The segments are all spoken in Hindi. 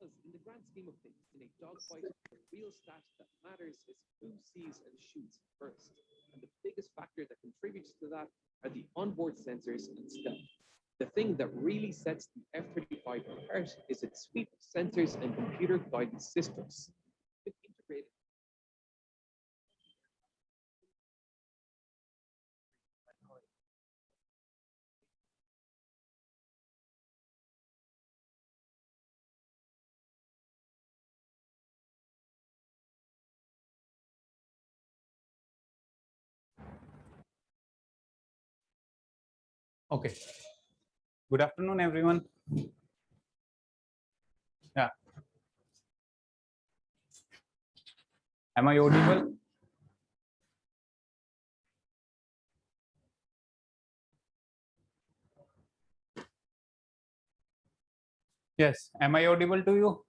Because in the grand scheme of things, in a dogfight, the real stat that matters is who sees and shoots first. And the biggest factor that contributes to that are the onboard sensors and stealth. The thing that really sets the F-35 apart is its suite of sensors and computer guidance systems. With integrated Okay. Good afternoon, everyone. Yeah. Am I audible? Yes. Am I audible to you?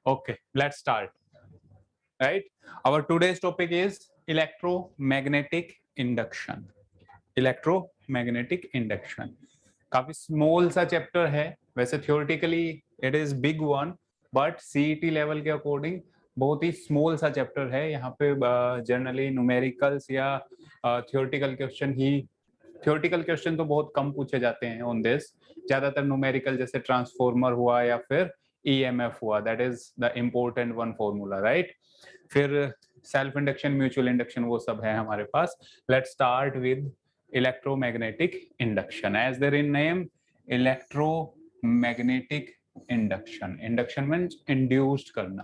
Okay, let's start. Right. Our today's topic is electromagnetic induction. Electromagnetic induction. काफी स्मॉल सा चैप्टर है, वैसे theoretically it is big one, but CET level के अकॉर्डिंग बहुत ही स्मॉल सा चैप्टर है. यहाँ पे जनरली न्यूमेरिकल्स या थियोरेटिकल क्वेश्चन तो बहुत कम पूछे जाते हैं ऑन दिस. ज्यादातर न्यूमेरिकल जैसे ट्रांसफॉर्मर हुआ या फिर ईएमएफ हुआ, that is the important one formula, right. फिर सेल्फ इंडक्शन, म्यूचुअल इंडक्शन, वो सब है हमारे पास. Let's start with electromagnetic induction. As there in name, electromagnetic induction. Induction means induced करना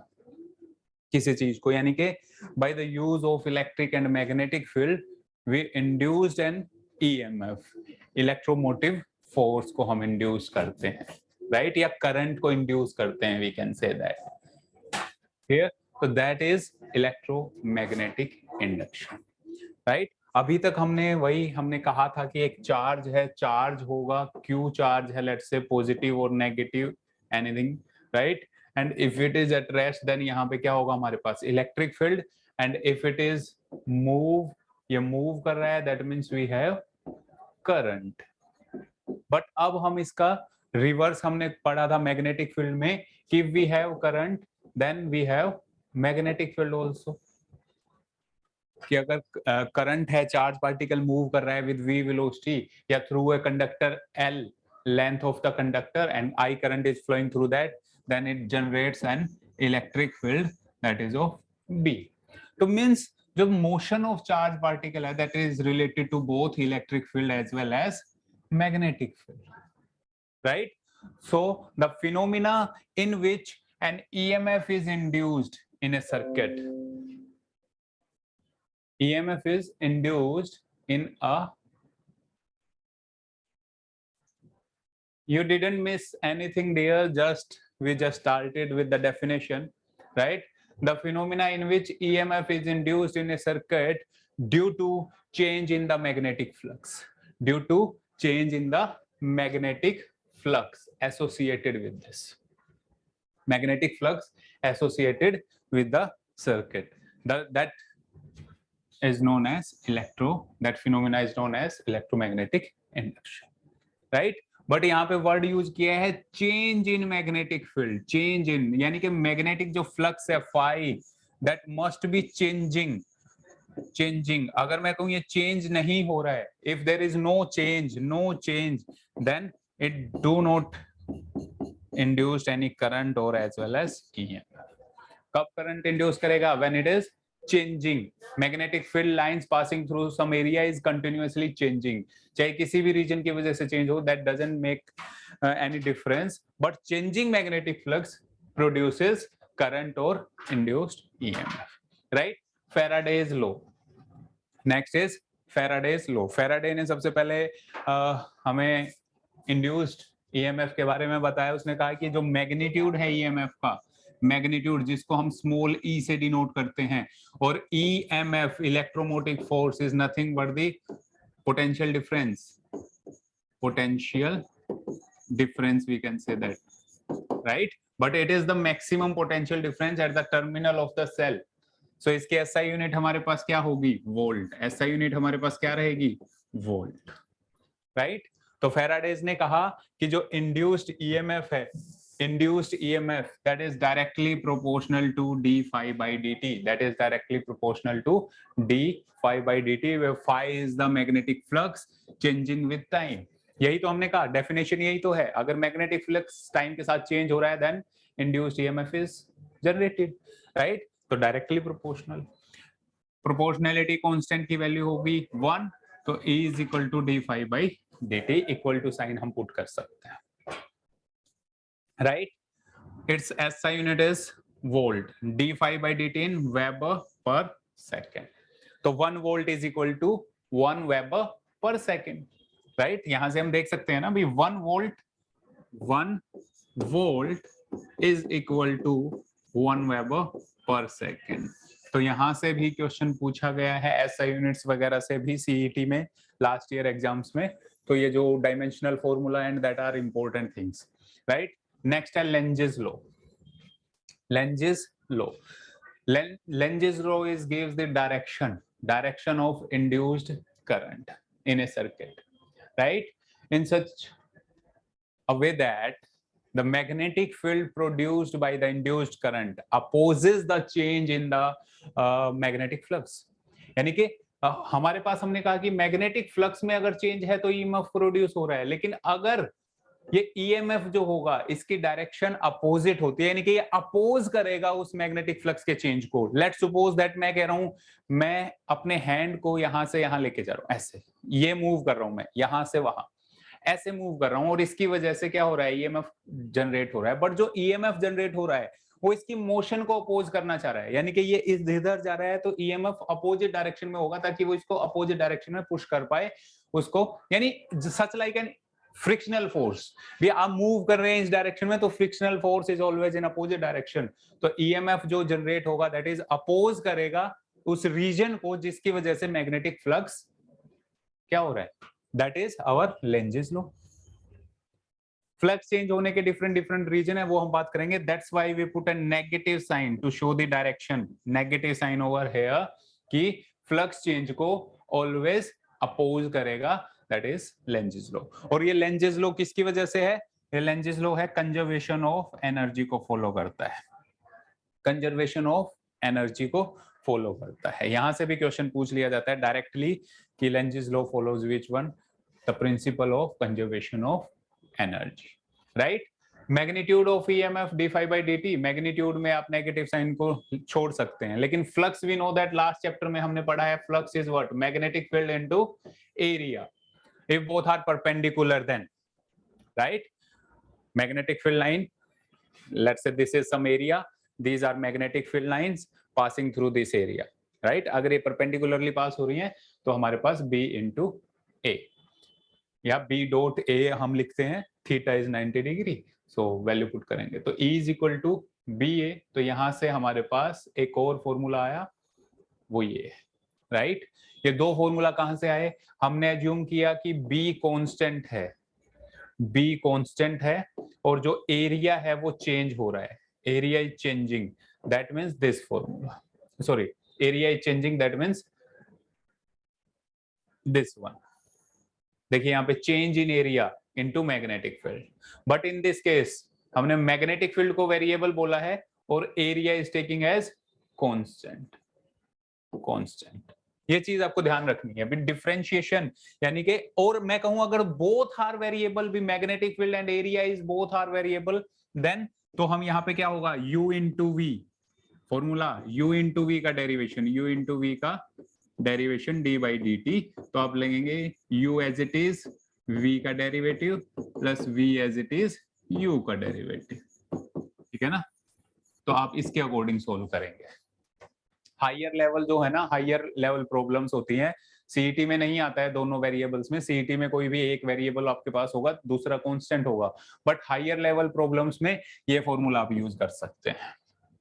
किसी चीज को, यानी कि by the use of electric and magnetic field we induced an EMF. electromotive force को हम induce करते हैं, right, या current को induce करते हैं, we can say that here. So that is electromagnetic induction, right. अभी तक हमने कहा था कि एक चार्ज है, चार्ज होगा, क्यू चार्ज है, लेट्स से पॉजिटिव और negative, anything, right. And if it is at rest then यहाँ पे क्या होगा हमारे पास, electric field. And if it is move, ये मूव कर रहा है, that means we have current. But अब हम इसका रिवर्स हमने पढ़ा था मैग्नेटिक फील्ड में कि we have current then we have magnetic field also. कि अगर करंट है, चार्ज पार्टिकल मूव कर रहा है विद v वेलोसिटी या through a conductor L, length of the conductor, and I current is flowing through that, then it generates an electric field that is of B. तो मींस जो मोशन ऑफ चार्ज पार्टिकल है that is related to both electric field as well as magnetic field, right. So the phenomena in which an EMF is induced in a circuit, EMF is induced in a, you didn't miss anything dear, we just started with the definition, right. The phenomena in which EMF is induced in a circuit due to change in the magnetic flux, due to change in the magnetic flux associated with this, magnetic flux associated with the circuit, that is known as that phenomena is known as electromagnetic induction, right. But यहाँ पे वर्ड यूज किया है change in magnetic field. Change in यानी कि मैग्नेटिक जो फ्लक्स है phi, that must be changing. अगर मैं कहूँ ये चेंज नहीं हो रहा है, if there is no change then it do not induce any current और एज वेल एज EMF. कब करंट इंड्यूस करेगा, when it is changing, magnetic field lines passing through some area is continuously changing. चाहे किसी भी region की वजह से change हो, that doesn't make any difference, but changing magnetic flux produces current or induced EMF, right. Faraday's law. Next is Faraday's law. Faraday ने सबसे पहले हमें induced EMF के बारे में बताया. उसने कहा कि जो magnitude है EMF का, मैग्नीट्यूड जिसको हम स्मॉल e से डिनोट करते हैं, और EMF electromotive force is nothing but the potential difference we can say that, right? But it is the maximum potential difference at the terminal of the cell. So इसकी SI यूनिट हमारे पास क्या होगी? वोल्ट. SI यूनिट हमारे पास क्या रहेगी? Volt, right? तो फेराडेज ने कहा कि जो इंड्यूस्ड ईएमएफ है, induced EMF, that is directly proportional to d phi by dt, that is directly proportional to d phi by dt, where phi is the magnetic flux changing with time. यही तो हमने कहा, डेफिनेशन यही तो है. अगर मैग्नेटिक फ्लक्स टाइम के साथ चेंज हो रहा है, then induced EMF is generated, right? तो डायरेक्टली प्रोपोर्शनल. प्रोपोर्शनैलिटी कांस्टेंट की वैल्यू होगी 1, तो E is equal to D phi by dt, equal to sign हम पुट कर सकते हैं, right? Its SI unit is volt, d phi by dt in Weber per second. तो 1 volt is equal to 1 Weber per second, right? यहां से हम देख सकते हैं ना भी 1 volt is equal to 1 Weber per second. तो यहां से भी क्वेश्चन पूछा गया है SI यूनिट्स वगैरह से भी CET में, लास्ट ईयर एग्जाम्स में. तो ये जो dimensional formula and that are important things, right? Next है Lenge's law. Lenge's law is gives the direction of induced current in a circuit, right? In such a way that the magnetic field produced by the induced current opposes the change in the magnetic flux. यानी कि हमारे पास हमने कहा कि मैग्नेटिक फ्लक्स में अगर चेंज है तो ईएमएफ प्रोड्यूस हो रहा है, लेकिन अगर ये ईएमएफ जो होगा इसकी डायरेक्शन अपोजिट होती है, यानी कि ये अपोज करेगा उस मैग्नेटिक फ्लक्स के चेंज को. लेट्स सपोज दैट मैं कह रहा हूं मैं अपने हैंड को यहां से यहां लेके जा रहा हूं, ऐसे ये मूव कर रहा हूं, मैं यहां से वहां ऐसे मूव कर रहा हूं, और इसकी वजह से क्या हो रहा है? ईएमएफ जनरेट हो रहा है. बट जो ईएमएफ जनरेट हो रहा है वो इसकी मोशन को अपोज करना चाह रहा है, यानी कि ये इधर जा रहा है तो ईएमएफ अपोजिट डायरेक्शन में होगा ताकि वो इसको अपोजिट डायरेक्शन में पुश कर पाए उसको, यानी such like an frictional force. भी आप मूव कर रहे हैं इस डायरेक्शन में तो frictional force is always in opposite direction. तो ईएमएफ जो जनरेट होगा दैट इज अपोज करेगा उस रीजन को जिसकी वजह से मैग्नेटिक फ्लक्स क्या हो रहा है. That is our Lenz's law. Flux change होने के डिफरेंट रीजन है, वो हम बात करेंगे. That's why we put a negative sign to show the direction. Negative sign over here कि फ्लक्स चेंज को ऑलवेज अपोज करेगा, दैट इज लेंजेस लॉ. और ये लेंजेस लॉ किसकी वजह से है? ये लेंजेस लॉ है कंजर्वेशन ऑफ एनर्जी को फॉलो करता है. कंजर्वेशन ऑफ एनर्जी को फॉलो करता है. यहां से भी क्वेश्चन पूछ लिया जाता है डायरेक्टली कि Lenz's law follows which one? The principle of conservation of energy, right? Magnitude of EMF D phi by dt, magnitude में आप नेगेटिव साइन को छोड़ सकते हैं, लेकिन flux we know that last chapter में हमने पढ़ा है flux is what? Magnetic field into area if both are perpendicular, then right? Magnetic field line, let's say this is some area, these are magnetic field lines passing through this area, right? अगर ये perpendicularly pass हो रही हैं तो हमारे पास B into A, या B dot A हम लिखते हैं, theta is 90 degree, so value put करेंगे तो E is equal to BA. तो यहां से हमारे पास एक और फॉर्मूला आया, वो ये है, राइट? ये दो फॉर्मूला कहां से आए? हमने एज्यूम किया कि B कांस्टेंट है, B कांस्टेंट है और जो एरिया है वो चेंज हो रहा है, area is changing, that means this formula, sorry area is changing that means this one. देखिए यहाँ पे change in area into magnetic field, but in this case हमने मैग्नेटिक फील्ड को वेरिएबल बोला है और area is taking as constant. ये चीज आपको ध्यान रखनी है. डिफरेंशिएशन यानी कि, और मैं कहूं अगर बोथ आर वेरिएबल, भी magnetic field and area is both are variable, then तो हम यहाँ पे क्या होगा? u into v formula, u into v का डेरिवेशन, u इंटू वी का डेरिवेशन d बाई dt. तो आप लेंगे u as it is v का derivative plus v as it is u का डेरिवेटिव, ठीक है ना? तो आप इसके अकॉर्डिंग सोल्व करेंगे. हायर लेवल जो है ना, हायर लेवल प्रॉब्लम्स होती हैं, सीईटी में नहीं आता है दोनों वेरिएबल्स में. सीईटी में कोई भी एक वेरिएबल आपके पास होगा, दूसरा कांस्टेंट होगा, बट हायर लेवल प्रॉब्लम्स में ये फॉर्मूला आप यूज कर सकते हैं,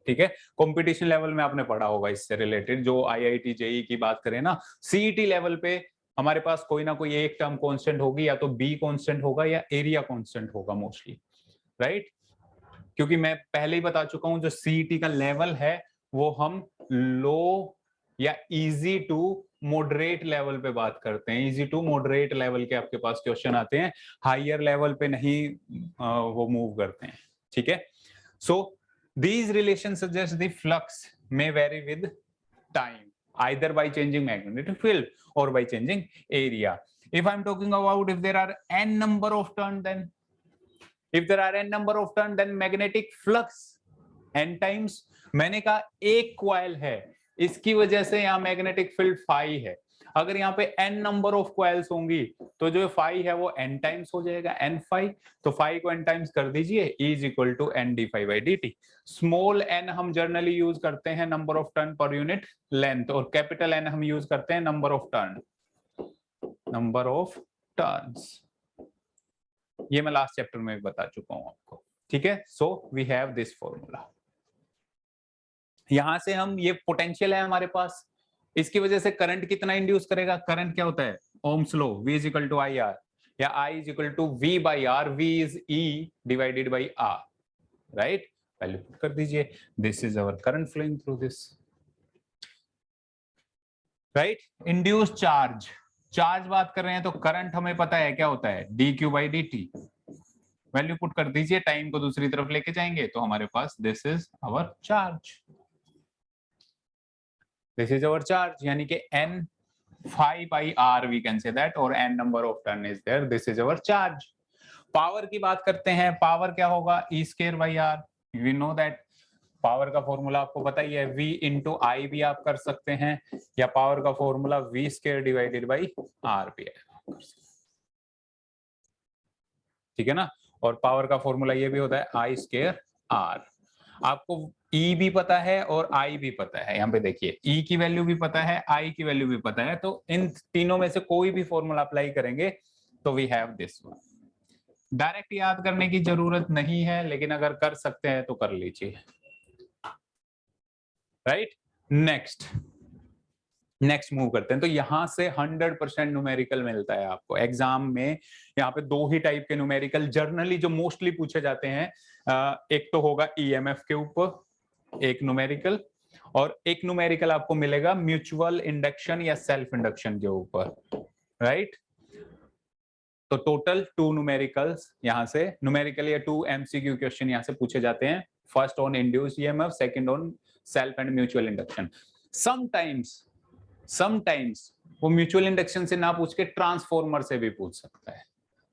ठीक है? कंपटीशन लेवल में आपने पढ़ा होगा इससे रिलेटेड, जो आईआईटी जेईई की बात करें ना, सीईटी लेवल पे हमारे पास कोई ना कोई एक टर्म कांस्टेंट होगी, या तो बी कांस्टेंट होगा या एरिया कांस्टेंट होगा मोस्टली, राइट? क्योंकि मैं पहले ही बता चुका हूं जो सीईटी का लेवल है वो हम लो या इजी टू मॉडरेट लेवल पे बात करते हैं। इजी टू मॉडरेट लेवल के आपके पास क्वेश्चन आते हैं, हायर लेवल पे नहीं वो मूव करते हैं, ठीक है? सो these relations suggest the flux may vary with time, either by changing magnetic field or by changing area. If I'm talking about if there are n number of turns, then if there are n number of turns, then magnetic flux n times, मैंने कहा एक कॉइल है, इसकी वजह से यहाँ मैग्नेटिक फील्ड फाई है। अगर यहाँ पे n नंबर ऑफ कॉइल्स होंगी तो जो फाई है वो n टाइम्स हो जाएगा, n फाई। तो फाई को n टाइम्स कर दीजिए, E is equal to n D phi by D T. Small n हम जनरली यूज करते हैं number of turn per unit length, और कैपिटल N हम यूज करते हैं number of turn, number of turns. ये मैं लास्ट चैप्टर में भी बता चुका हूं आपको, ठीक है? So we have this formula. यहां से हम, ये पोटेंशियल है हमारे पास, इसकी वजह से करंट कितना इंड्यूस करेगा? करंट क्या होता है? Ohm's law, V is equal to I R, या I is equal to V by R, V is E divided by R, right? Value put कर दीजिए, this is our current flowing through this, right? Induce charge, charge बात कर रहे हैं तो करंट हमें पता है क्या होता है, dq by dt। Value put कर दीजिए, टाइम को दूसरी तरफ लेके जाएंगे तो हमारे पास this is our charge, this is our charge, यानी कि n phi by r we can say that, और n number of turn is there, this is our charge। Power की बात करते हैं, पावर क्या होगा? E square by r, we know that। Power का फॉर्मूला आपको पता ही है, V इंटू आई भी आप कर सकते हैं, या पावर का formula V square divided by R भी है, ठीक है ना? और पावर का फॉर्मूला ये भी होता है I स्क्वायर R। आपको E भी पता है और I भी पता है, यहाँ पे देखिए E की वैल्यू भी पता है, I की वैल्यू भी पता है, तो इन तीनों में से कोई भी फॉर्मूला अप्लाई करेंगे तो we have this one. Direct याद करने की जरूरत नहीं है, लेकिन अगर कर सकते हैं तो कर लीजिए, राइट? नेक्स्ट मूव करते हैं। तो यहां से 100% न्यूमेरिकल मिलता है आपको एग्जाम में। यहाँ पे दो ही टाइप के न्यूमेरिकल जर्नली जो मोस्टली पूछे जाते हैं, एक तो होगा ईएमएफ के ऊपर एक न्यूमेरिकल, और एक न्यूमेरिकल आपको मिलेगा म्यूचुअल इंडक्शन या सेल्फ इंडक्शन के ऊपर, राइट? तो टोटल 2 न्यूमेरिकल्स यहाँ से, न्यूमेरिकल या 2 एमसीक्यू क्वेश्चन यहाँ से पूछे जाते हैं। First on induced EMF, second on self and mutual induction. Sometimes वो म्यूचुअल इंडक्शन से ना पूछ के ट्रांसफॉर्मर से भी पूछ सकता है।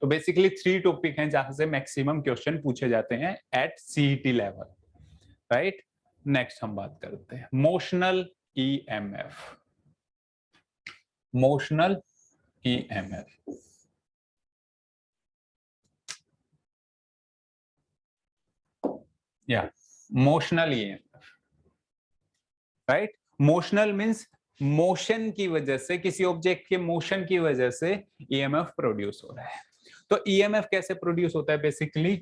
तो बेसिकली 3 टॉपिक हैं जहां से मैक्सिमम क्वेश्चन पूछे जाते हैं at CET level, right? Next हम बात करते हैं मोशनल ईएमएफ। मोशनल ईएमएफ, या motional EMF, right? Motional means motion की वजह से, किसी ऑब्जेक्ट के मोशन की वजह से ईएमएफ प्रोड्यूस हो रहा है। तो ईएमएफ कैसे प्रोड्यूस होता है? Basically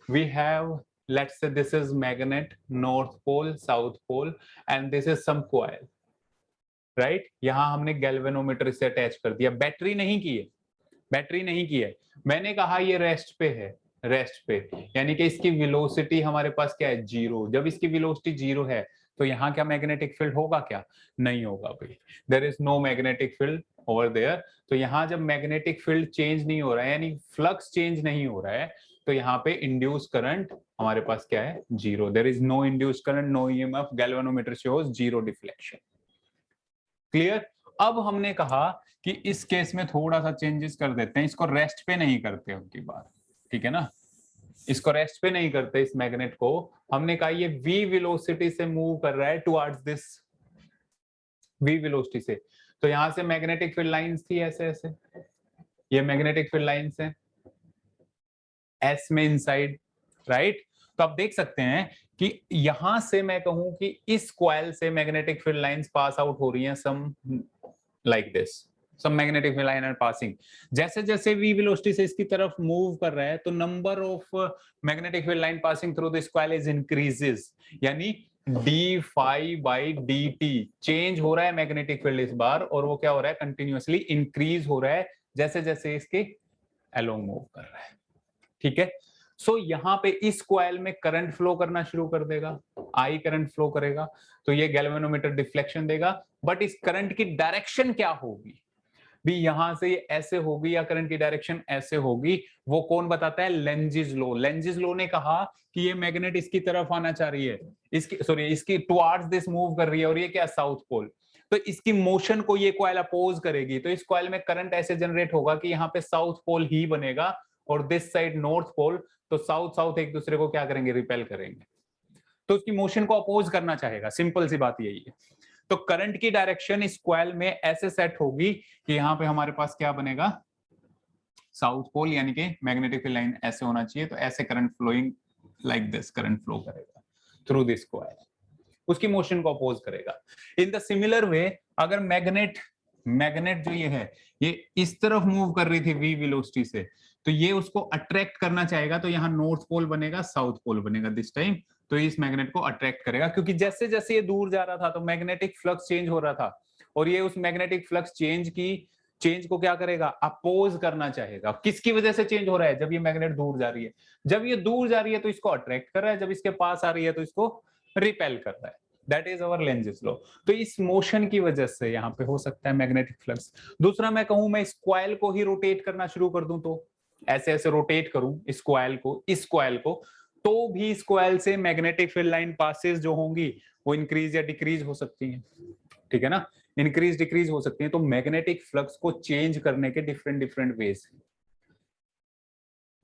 we have, let's say this is magnet, north pole, south pole, and this is some coil, right? यहां हमने गैल्वेनोमीटर से अटैच कर दिया, बैटरी नहीं की है, बैटरी नहीं की है। मैंने कहा ये रेस्ट पे है, रेस्ट पे, यानी कि इसकी वेलोसिटी हमारे पास क्या है? 0। जब इसकी वेलोसिटी 0 है तो यहाँ क्या मैग्नेटिक फील्ड होगा? क्या नहीं होगा भाई, there is no magnetic field over there. तो यहाँ जब मैग्नेटिक फील्ड चेंज नहीं हो रहा है, यानी फ्लक्स चेंज नहीं हो रहा है, तो यहाँ पे इंड्यूस करंट हमारे पास क्या है? 0। There is no induce current, no EMF, galvanometer shows 0 deflection. Clear? अब हमने कहा कि इस केस में थोड़ा सा चेंजेस कर देते हैं, इसको रेस्ट पे नहीं करते उनकी बात, ठीक है ना? इसको रेस्ट पे नहीं करते, इस मैग्नेट को। हमने कहा ये v वेलोसिटी से मूव कर रहा है टुवर्ड्स दिस, v वेलोसिटी से। तो यहां से मैग्नेटिक फील्ड लाइंस थी ऐसे ऐसे, ये मैग्नेटिक फील्ड लाइंस हैं s में इनसाइड, राइट? तो आप देख सकते हैं कि यहां से मैं कहूं कि इस कॉइल से magnetic field lines pass out हो रही हैं, some like this, some magnetic field line are passing. जैसे जैसे v वेलोसिटी से इसकी तरफ मूव कर रहा है तो number of magnetic field line passing through this coil is increases, यानी d phi by D t change हो रहा है मैग्नेटिक फील्ड इस बार, और वो क्या हो रहा है, कंटिन्यूअसली इंक्रीज हो रहा है जैसे जैसे इसके अलोंग मूव कर रहा है। ठीक है, सो यहाँ पे इस कॉइल में करंट फ्लो करना शुरू कर देगा, आई करंट फ्लो करेगा, तो ये गैल्वेनोमीटर डिफ्लेक्शन देगा। बट इस करंट की डायरेक्शन क्या होगी भी, यहां से ये ऐसे होगी या करंट की डायरेक्शन ऐसे होगी, वो कौन बताता है, लेंजिस लॉ। लेंजिस लॉ ने कहा कि ये मैग्नेट इसकी तरफ आना चाह रही है, इसकी सॉरी इसकी टुवार्ड्स दिस मूव कर रही है, और ये क्या साउथ पोल, तो इसकी मोशन को ये कॉइल अपोज करेगी, तो इस कॉइल में करंट ऐसे जनरेट होगा कि यहाँ पे साउथ पोल ही बनेगा और दिस साइड नॉर्थ पोल, तो साउथ साउथ एक दूसरे को क्या करेंगे, रिपेल करेंगे, तो उसकी मोशन को अपोज करना चाहेगा। सिंपल सी बात यही है। तो करंट की डायरेक्शन इस कॉइल में ऐसे सेट होगी कि यहां पे हमारे पास क्या बनेगा, साउथ पोल, यानी कि मैग्नेटिक फील्ड लाइन ऐसे होना चाहिए, तो ऐसे current flowing like this current flow करेगा थ्रू दिस कॉइल, उसकी मोशन को अपोज करेगा। इन द सिमिलर वे अगर मैग्नेट जो ये है, ये इस तरफ मूव कर रही थी v वेलोसिटी से, तो ये उसको अट्रैक्ट करना चाहेगा, तो यहाँ नॉर्थ पोल बनेगा, साउथ पोल बनेगा दिस टाइम, तो इस मैग्नेट को अट्रैक्ट करेगा, क्योंकि जैसे जैसे ये दूर जा रहा था तो मैग्नेटिक फ्लक्स चेंज हो रहा था, और ये उस मैग्नेटिक फ्लक्स चेंज को क्या करेगा, अपोज करना चाहेगा। किसकी वजह से चेंज हो रहा है, जब ये मैग्नेट दूर जा रही है, जब ये दूर जा रही है तो इसको अट्रैक्ट कर रहा है, जब इसके पास आ रही है तो इसको रिपेल कर रहा है। That is our Lenz's law. तो इस मोशन की वजह से यहाँ पे हो सकता है मैग्नेटिक फ्लक्स। दूसरा मैं कहूं, मैं इस कॉइल को ही रोटेट करना शुरू कर दूं, तो ऐसे ऐसे रोटेट करूं इस कॉइल को, तो भी इस कॉइल से मैग्नेटिक फील्ड लाइन पासेस जो होंगी वो इंक्रीज या डिक्रीज हो सकती हैं। ठीक है ना, इंक्रीज डिक्रीज हो सकती हैं। तो मैग्नेटिक फ्लक्स को चेंज करने के डिफरेंट डिफरेंट वेज,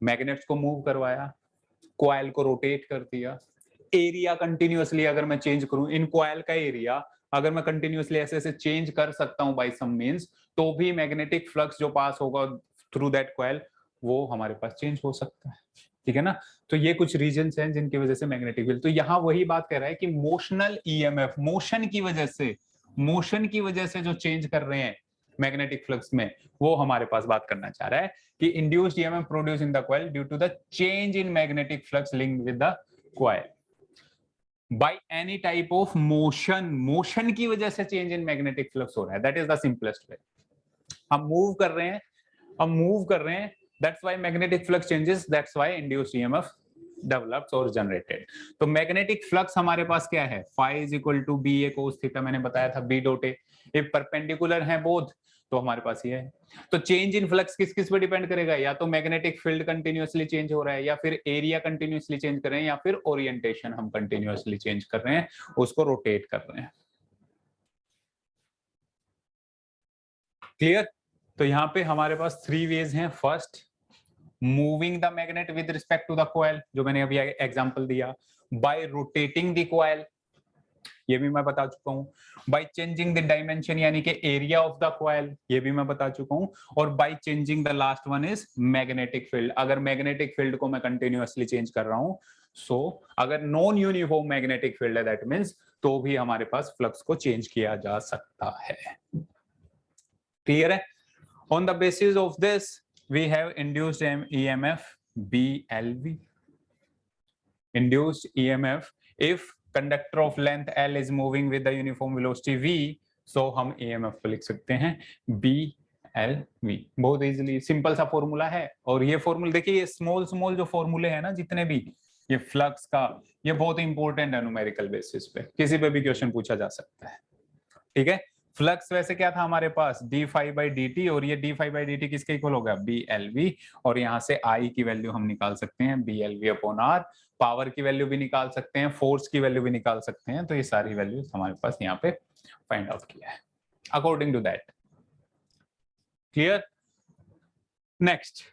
मैग्नेट्स को मूव करवाया, कॉइल को रोटेट कर दिया, एरिया कंटिन्यूअसली अगर मैं चेंज करूं, इन कॉइल का एरिया अगर मैं कंटिन्यूअसली ऐसे ऐसे चेंज कर सकता हूं बाय सम मींस, तो भी मैग्नेटिक फ्लक्स जो पास होगा थ्रू दैट कॉइल वो हमारे पास चेंज हो सकता है। ठीक है ना, तो ये कुछ रीजंस हैं जिनकी वजह से मैग्नेटिक फील्ड, तो यहां वही बात कह रहा है कि मोशनल ईएमएफ, मोशन की वजह से जो चेंज कर रहे हैं मैग्नेटिक फ्लक्स में, वो हमारे पास बात करना चाह रहा है कि induced EMF produce in the coil due to the change in magnetic flux linked with the coil by any type of motion की वजह से चेंज इन मैग्नेटिक फ्लक्स हो रहा है। That is the simplest way. हम मूव कर रहे हैं, that's why magnetic flux changes, that's why induced EMF develops और जनरेटेड। तो मैग्नेटिक फ्लक्स हमारे पास क्या है, phi is equal to B A cos theta, मैंने बताया था B dot A, if perpendicular है बोथ तो हमारे पास ये है। तो चेंज इन फ्लक्स किस किस पे डिपेंड करेगा, या तो मैग्नेटिक फील्ड कंटिन्यूअसली चेंज हो रहा है, या फिर एरिया कंटिन्यूअसली चेंज कर रहे हैं, या फिर ओरिएंटेशन हम कंटिन्यूअसली चेंज कर रहे हैं, उसको रोटेट कर रहे हैं। क्लियर। तो यहाँ पे हमारे पास 3 वेज हैं। First, moving the magnet with respect to the coil, जो मैंने अभी एग्जांपल दिया, बाय रोटेटिंग द कॉइल, ये भी मैं बता चुका हूं, बाय चेंजिंग द डायमेंशन यानी कि एरिया ऑफ द कॉइल, ये भी मैं बता चुका हूं, और by changing the last one is magnetic field. अगर मैग्नेटिक फील्ड को मैं कंटिन्यूअसली चेंज कर रहा हूं, सो अगर नॉन यूनिफॉर्म मैग्नेटिक फील्ड है दैट मींस, तो भी हमारे पास फ्लक्स को चेंज किया जा सकता है। क्लियर है। On the basis of this, we have induced EMF BLV. Induced EMF, if conductor of length L is moving with the uniform velocity V, so हम EMF को लिख सकते हैं BLV। बहुत इजीली सिंपल सा फॉर्मूला है, और ये फॉर्मूला देखिए, ये स्मॉल जो फॉर्मूले हैं ना जितने भी, ये फ्लक्स का, ये बहुत इंपॉर्टेंट है न्यूमेरिकल बेसिस पे, किसी पे भी क्वेश्चन पूछा जा सकता है। ठीक है, फ्लक्स वैसे क्या था हमारे पास, d phi by D T, और ये d phi by D t किसके इक्वल होगा, बी एल वी, और यहाँ से आई की वैल्यू हम निकाल सकते हैं B L V upon R, power की वैल्यू भी निकाल सकते हैं, फोर्स की वैल्यू भी निकाल सकते हैं, तो ये सारी वैल्यूज हमारे पास यहाँ पे फाइंड आउट किया है according to that. Clear. Next,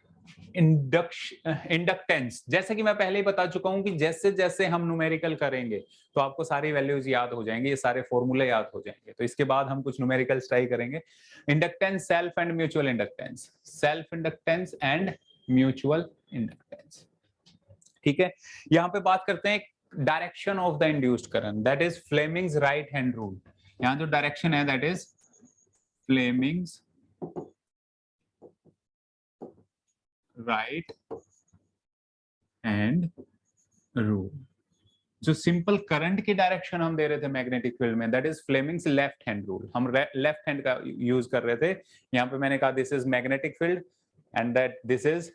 inductance. जैसे कि मैं पहले ही बता चुका हूं कि जैसे जैसे हम न्यूमेरिकल करेंगे तो आपको सारी वैल्यूज याद हो जाएंगे, ये सारे फॉर्मूले याद हो जाएंगे, तो इसके बाद हम कुछ न्यूमेरिकल ट्राई करेंगे। Inductance, self and mutual inductance, self inductance and mutual inductance. ठीक है, यहां पे बात करते हैं direction of the induced current, that is Fleming's right hand rule. यहां जो डायरेक्शन है that is Fleming's right hand rule. जो सिंपल करंट की डायरेक्शन हम दे रहे थे मैग्नेटिक फील्ड में, that is Fleming's left hand rule. हम लेफ्ट हैंड का यूज कर रहे थे। यहाँ पे मैंने कहा this is magnetic field and that this is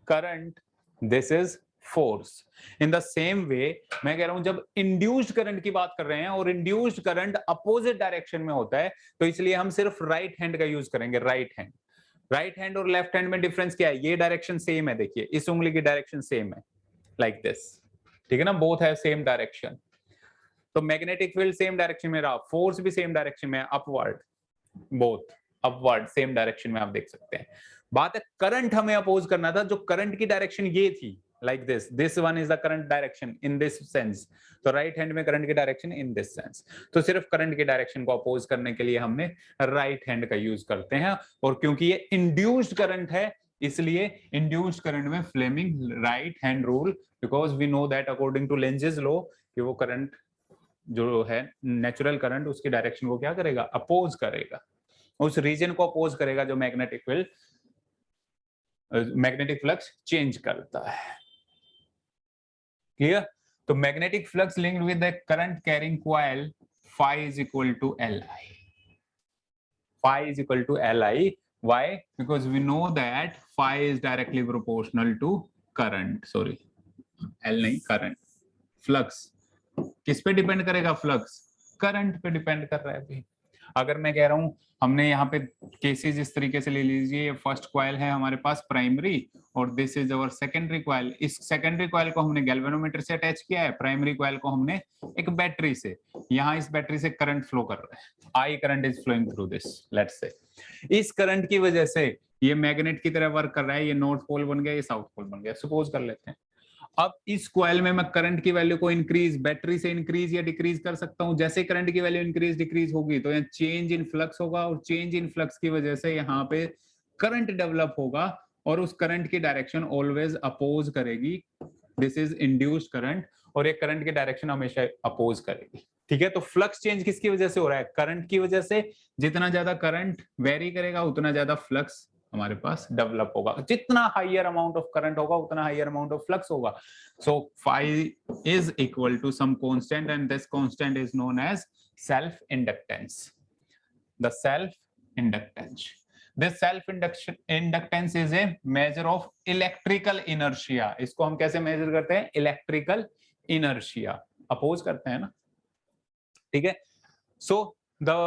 current, this is force. In the same way मैं कह रहा हूं जब इंड्यूस्ड करंट की बात कर रहे हैं और इंड्यूस्ड करंट अपोजिट डायरेक्शन में होता है, तो इसलिए हम सिर्फ राइट हैंड का यूज करेंगे। राइट हैंड और लेफ्ट हैंड में डिफरेंस क्या है? ये डायरेक्शन सेम है, देखिए इस उंगली की डायरेक्शन सेम है, लाइक दिस, ठीक है ना, बोथ है सेम डायरेक्शन। तो मैग्नेटिक फील्ड सेम डायरेक्शन में रहा, फोर्स भी सेम डायरेक्शन में, upward, both upward same direction में, आप देख सकते हैं। बात है करंट हमें अपोज करना था, जो करंट की डायरेक्शन ये थी, like this one is the current direction in this sense. तो राइट हैंड में करंट की डायरेक्शन इन दिस सेंस। तो सिर्फ करंट की डायरेक्शन को अपोज करने के लिए हमने राइट हैंड का यूज करते हैं। और क्योंकि ये इंड्यूस्ड करंट है, इसलिए इंड्यूस्ड करंट में Fleming right hand rule, because we know that according to Lenz's law कि वो करंट जो है नेचुरल करंट, उसकी डायरेक्शन को क्या करेगा? अपोज करेगा, उस रीजन को अपोज करेगा जो magnetic field magnetic flux change करता है। क्लियर? तो magnetic flux linked with the current carrying coil phi is equal to Li. Phi is equal to Li. Why? Because we know that phi is directly proportional to current. Sorry, L नहीं, current. Flux किस पे डिपेंड करेगा? फ्लक्स करंट पे डिपेंड कर रहा है अभी। अगर मैं कह रहा हूं, हमने यहाँ पे केसेस इस तरीके से ले लीजिए, फर्स्ट कॉइल है हमारे पास प्राइमरी और this is our secondary coil. इस सेकेंडरी कॉइल को हमने गैल्वेनोमीटर से अटैच किया है, प्राइमरी कॉइल को हमने एक बैटरी से, यहाँ इस बैटरी से करंट फ्लो कर रहा है, I current is flowing through this, let's say. इस करंट की वजह से ये मैग्नेट की तरह वर्क कर रहा है, ये नॉर्थ पोल बन गया, ये साउथ पोल बन गया, सपोज कर लेते हैं। अब इस कॉइल में मैं करंट की वैल्यू को इंक्रीज, बैटरी से इंक्रीज या डिक्रीज कर सकता हूं। जैसे करंट की वैल्यू इंक्रीज डिक्रीज होगी तो यहाँ चेंज इन फ्लक्स होगा, और चेंज इन फ्लक्स की वजह से यहाँ पे करंट डेवलप होगा, और उस करंट की डायरेक्शन ऑलवेज अपोज करेगी। दिस इज इंड्यूस्ड करंट, और ये करंट की डायरेक्शन हमेशा अपोज करेगी। ठीक है, तो फ्लक्स चेंज किसकी वजह से हो रहा है? करंट की वजह से। जितना ज्यादा करंट वेरी करेगा उतना ज्यादा फ्लक्स हमारे पास डेवलप होगा। जितना हायर अमाउंट ऑफ करंट होगा उतना हायर अमाउंट ऑफ फ्लक्स होगा। सो phi is equal to some constant, and this constant is known as self inductance. The self inductance. This self inductance is a measure of electrical inertia. इसको हम कैसे मेजर करते हैं? इलेक्ट्रिकल इनर्शिया अपोज करते हैं ना, ठीक है। So the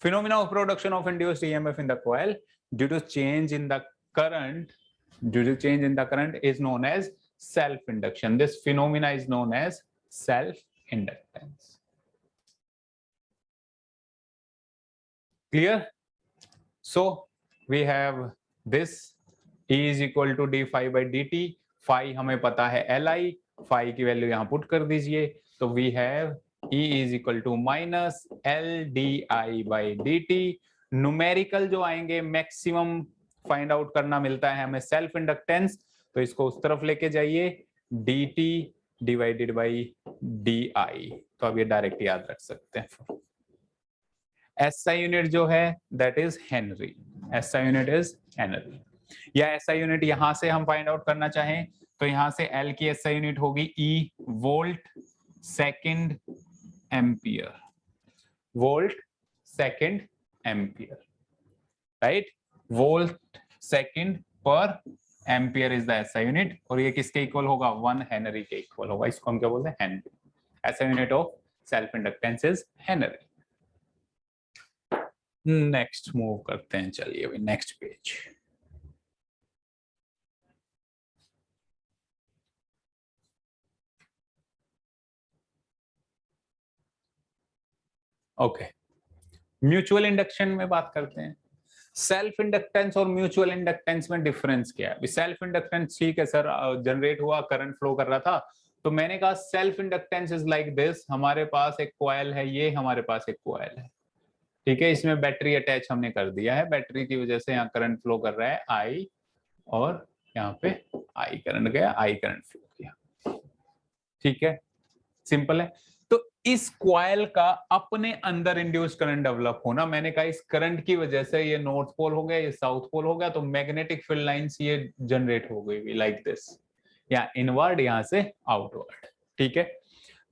phenomena of production of induced EMF in the coil due to change in the current is known as self induction. This phenomena is known as self inductance. Clear? So we have this E is equal to d phi by dt. Phi हमें पता है Li, phi की वैल्यू यहां पुट कर दीजिए, तो we have E is equal to minus L di by dt. Numerical जो आएंगे मैक्सिमम फाइंड आउट करना मिलता है हमें सेल्फ इंडक्टेंस, तो इसको उस तरफ लेके जाइए, dt डिवाइडेड बाई di। तो अब ये डायरेक्ट याद रख सकते हैं। SI यूनिट जो है that is Henry, SI unit is Henry. या SI यूनिट यहां से हम फाइंड आउट करना चाहें तो यहां से L की SI यूनिट होगी E volt second ampere, volt second ampere, right. Volt second per ampere is the SI unit, और ये किसके इक्वल होगा? 1 हेनरी के इक्वल होगा। इसको हम क्या बोलते हैं? Henry. SI unit of self inductance is Henry. Next move करते हैं, चलिए अभी next page. Okay, mutual induction में बात करते हैं। सेल्फ इंडक्टेंस और म्यूचुअल इंडक्टेंस में डिफरेंस क्या है? सेल्फ इंडक्टेंस ठीक है सर, जनरेट हुआ, करंट फ्लो कर रहा था, तो मैंने कहा self inductance is like this. हमारे पास एक कॉइल है, ये हमारे पास एक कॉइल है, ठीक है, इसमें बैटरी अटैच हमने कर दिया है, बैटरी की वजह से यहाँ करंट फ्लो कर रहा है आई, और यहाँ पे आई करंट गया, आई करंट फ्लो किया, ठीक है, सिंपल है। तो इस कॉइल का अपने अंदर इंड्यूस करंट डेवलप होना, मैंने कहा इस करंट की वजह से ये नॉर्थ पोल हो गया, ये साउथ पोल हो गया, तो मैग्नेटिक फील्ड लाइंस ये जनरेट हो गई लाइक दिस, या इनवर्ड यहाँ से आउटवर्ड, ठीक है।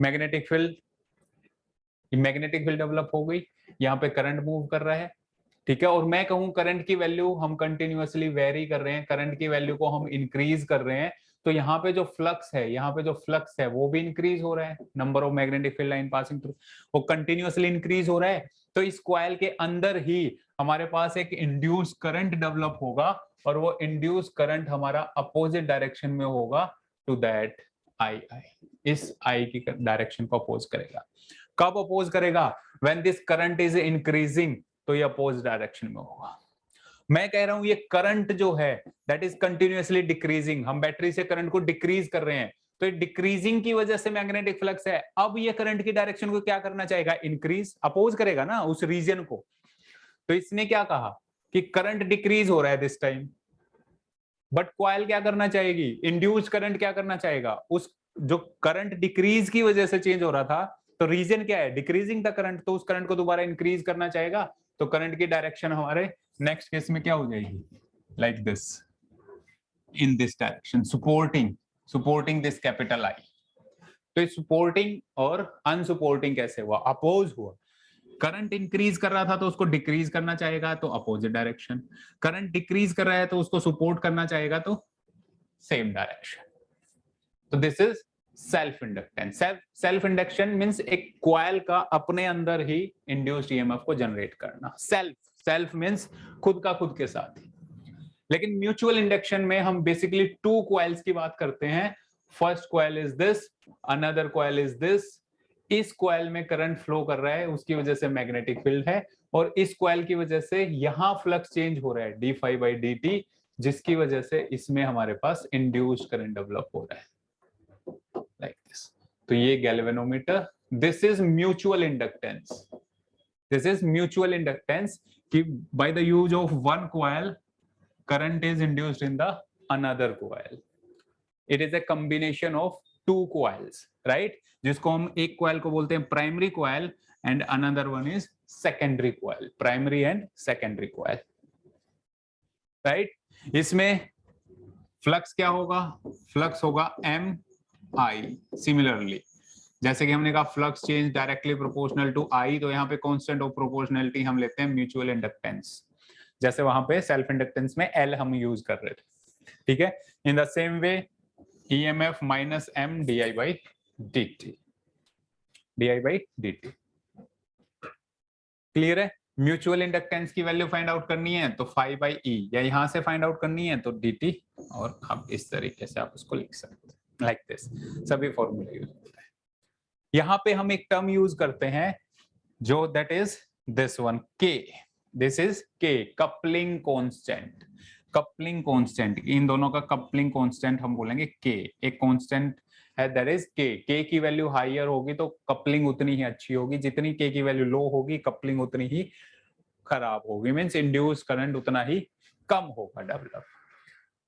मैग्नेटिक फील्ड डेवलप हो गई, यहाँ पे करंट मूव कर रहा है, ठीक है। और मैं कहूँ करंट की वैल्यू हम कंटिन्यूअसली वेरी कर रहे हैं, करंट की वैल्यू को हम इंक्रीज कर रहे हैं, तो यहाँ पे जो फ्लक्स है वो भी इंक्रीज हो रहा है, number of magnetic field line passing through वो कंटिन्यूअसली इंक्रीज हो रहा है। तो इस कॉइल के अंदर ही हमारे पास एक इंड्यूस करंट डेवलप होगा, और वो इंड्यूस करंट हमारा अपोजिट डायरेक्शन में होगा टू दैट आई, इस आई की डायरेक्शन को अपोज करेगा। कब अपोज करेगा? When this current is increasing, तो ये अपोज डायरेक्शन में होगा। मैं कह रहा हूं ये करंट जो है दैट इज कंटिन्यूअसली डिक्रीजिंग, हम बैटरी से करंट को डिक्रीज कर रहे हैं, तो डिक्रीजिंग की वजह से मैग्नेटिक फ्लक्स है। अब ये करंट की डायरेक्शन को क्या करना चाहेगा? इंक्रीज, अपोज करेगा ना उस रीजन को। तो इसने क्या कहा कि करंट डिक्रीज हो रहा है दिस टाइम, बट कॉइल क्या करना चाहेगी? इंड्यूस्ड करंट क्या करना चाहेगा? उस जो करंट डिक्रीज की वजह से चेंज हो रहा था, तो रीजन क्या है? डिक्रीजिंग द करंट, तो उस करंट को दोबारा इंक्रीज करना चाहेगा। तो करंट की डायरेक्शन हमारे नेक्स्ट केस में क्या हो जाएगी? Like this, in this direction, supporting this capital I. तो सपोर्टिंग और अनसपोर्टिंग कैसे हुआ? अपोज हुआ। करंट इंक्रीज कर रहा था तो उसको डिक्रीज करना चाहेगा, तो अपोजिट डायरेक्शन। करंट डिक्रीज कर रहा है तो उसको सपोर्ट करना चाहेगा, तो सेम डायरेक्शन। तो this is self inductance. Self induction means एक कॉइल का अपने अंदर ही इंड्यूस्ड ईएमएफ को जनरेट करना। सेल्फ मींस खुद का खुद के साथ ही। लेकिन म्यूचुअल इंडक्शन में हम बेसिकली टू कॉइल्स की बात करते हैं। First coil is this, another coil is this. इस कॉइल में करंट फ्लो कर रहा है, उसकी वजह से मैग्नेटिक फील्ड है, और इस कॉइल की वजह से यहां फ्लक्स चेंज हो रहा है d∅dt, जिसकी वजह से इसमें हमारे पास इंड्यूस्ड करंट डेवलप हो रहा है लाइक दिस। तो ये galvanometer, this is mutual inductance. This is mutual inductance कि by the use of one coil current is induced in the another coil. It is a combination of two coils, right? जिसको हम एक coil को बोलते हैं primary coil and another one is secondary coil, primary and secondary coil, right? इसमें फ्लक्स क्या होगा? फ्लक्स होगा mi। सिमिलरली जैसे कि हमने कहा flux change directly proportional to I, तो यहाँ पे कांस्टेंट ऑफ प्रोपोर्शनलिटी हम लेते हैं म्यूचुअल इंडक्टेंस, जैसे वहां पे सेल्फ इंडक्टेंस में L हम यूज कर रहे थे, ठीक है। In the same way EMF minus M di/dt, di/dt। Clear है? म्यूचुअल इंडक्टेंस की वैल्यू फाइंड आउट करनी है तो phi/E, या यहां से फाइंड आउट करनी है तो dt, और आप इस तरीके से आप उसको लिख सकते हैं लाइक दिस। सभी फॉर्मूला यूज होता है। यहां पे हम एक टर्म यूज करते हैं जो that is this one, K। This is K, coupling constant. Coupling constant, इन दोनों का कपलिंग कांस्टेंट हम बोलेंगे K। एक कांस्टेंट है दैट इज K। K की वैल्यू हायर होगी तो कपलिंग उतनी ही अच्छी होगी, जितनी K की वैल्यू लो होगी कपलिंग उतनी ही खराब होगी, मींस इंड्यूस करंट उतना ही कम होगा डेवलप,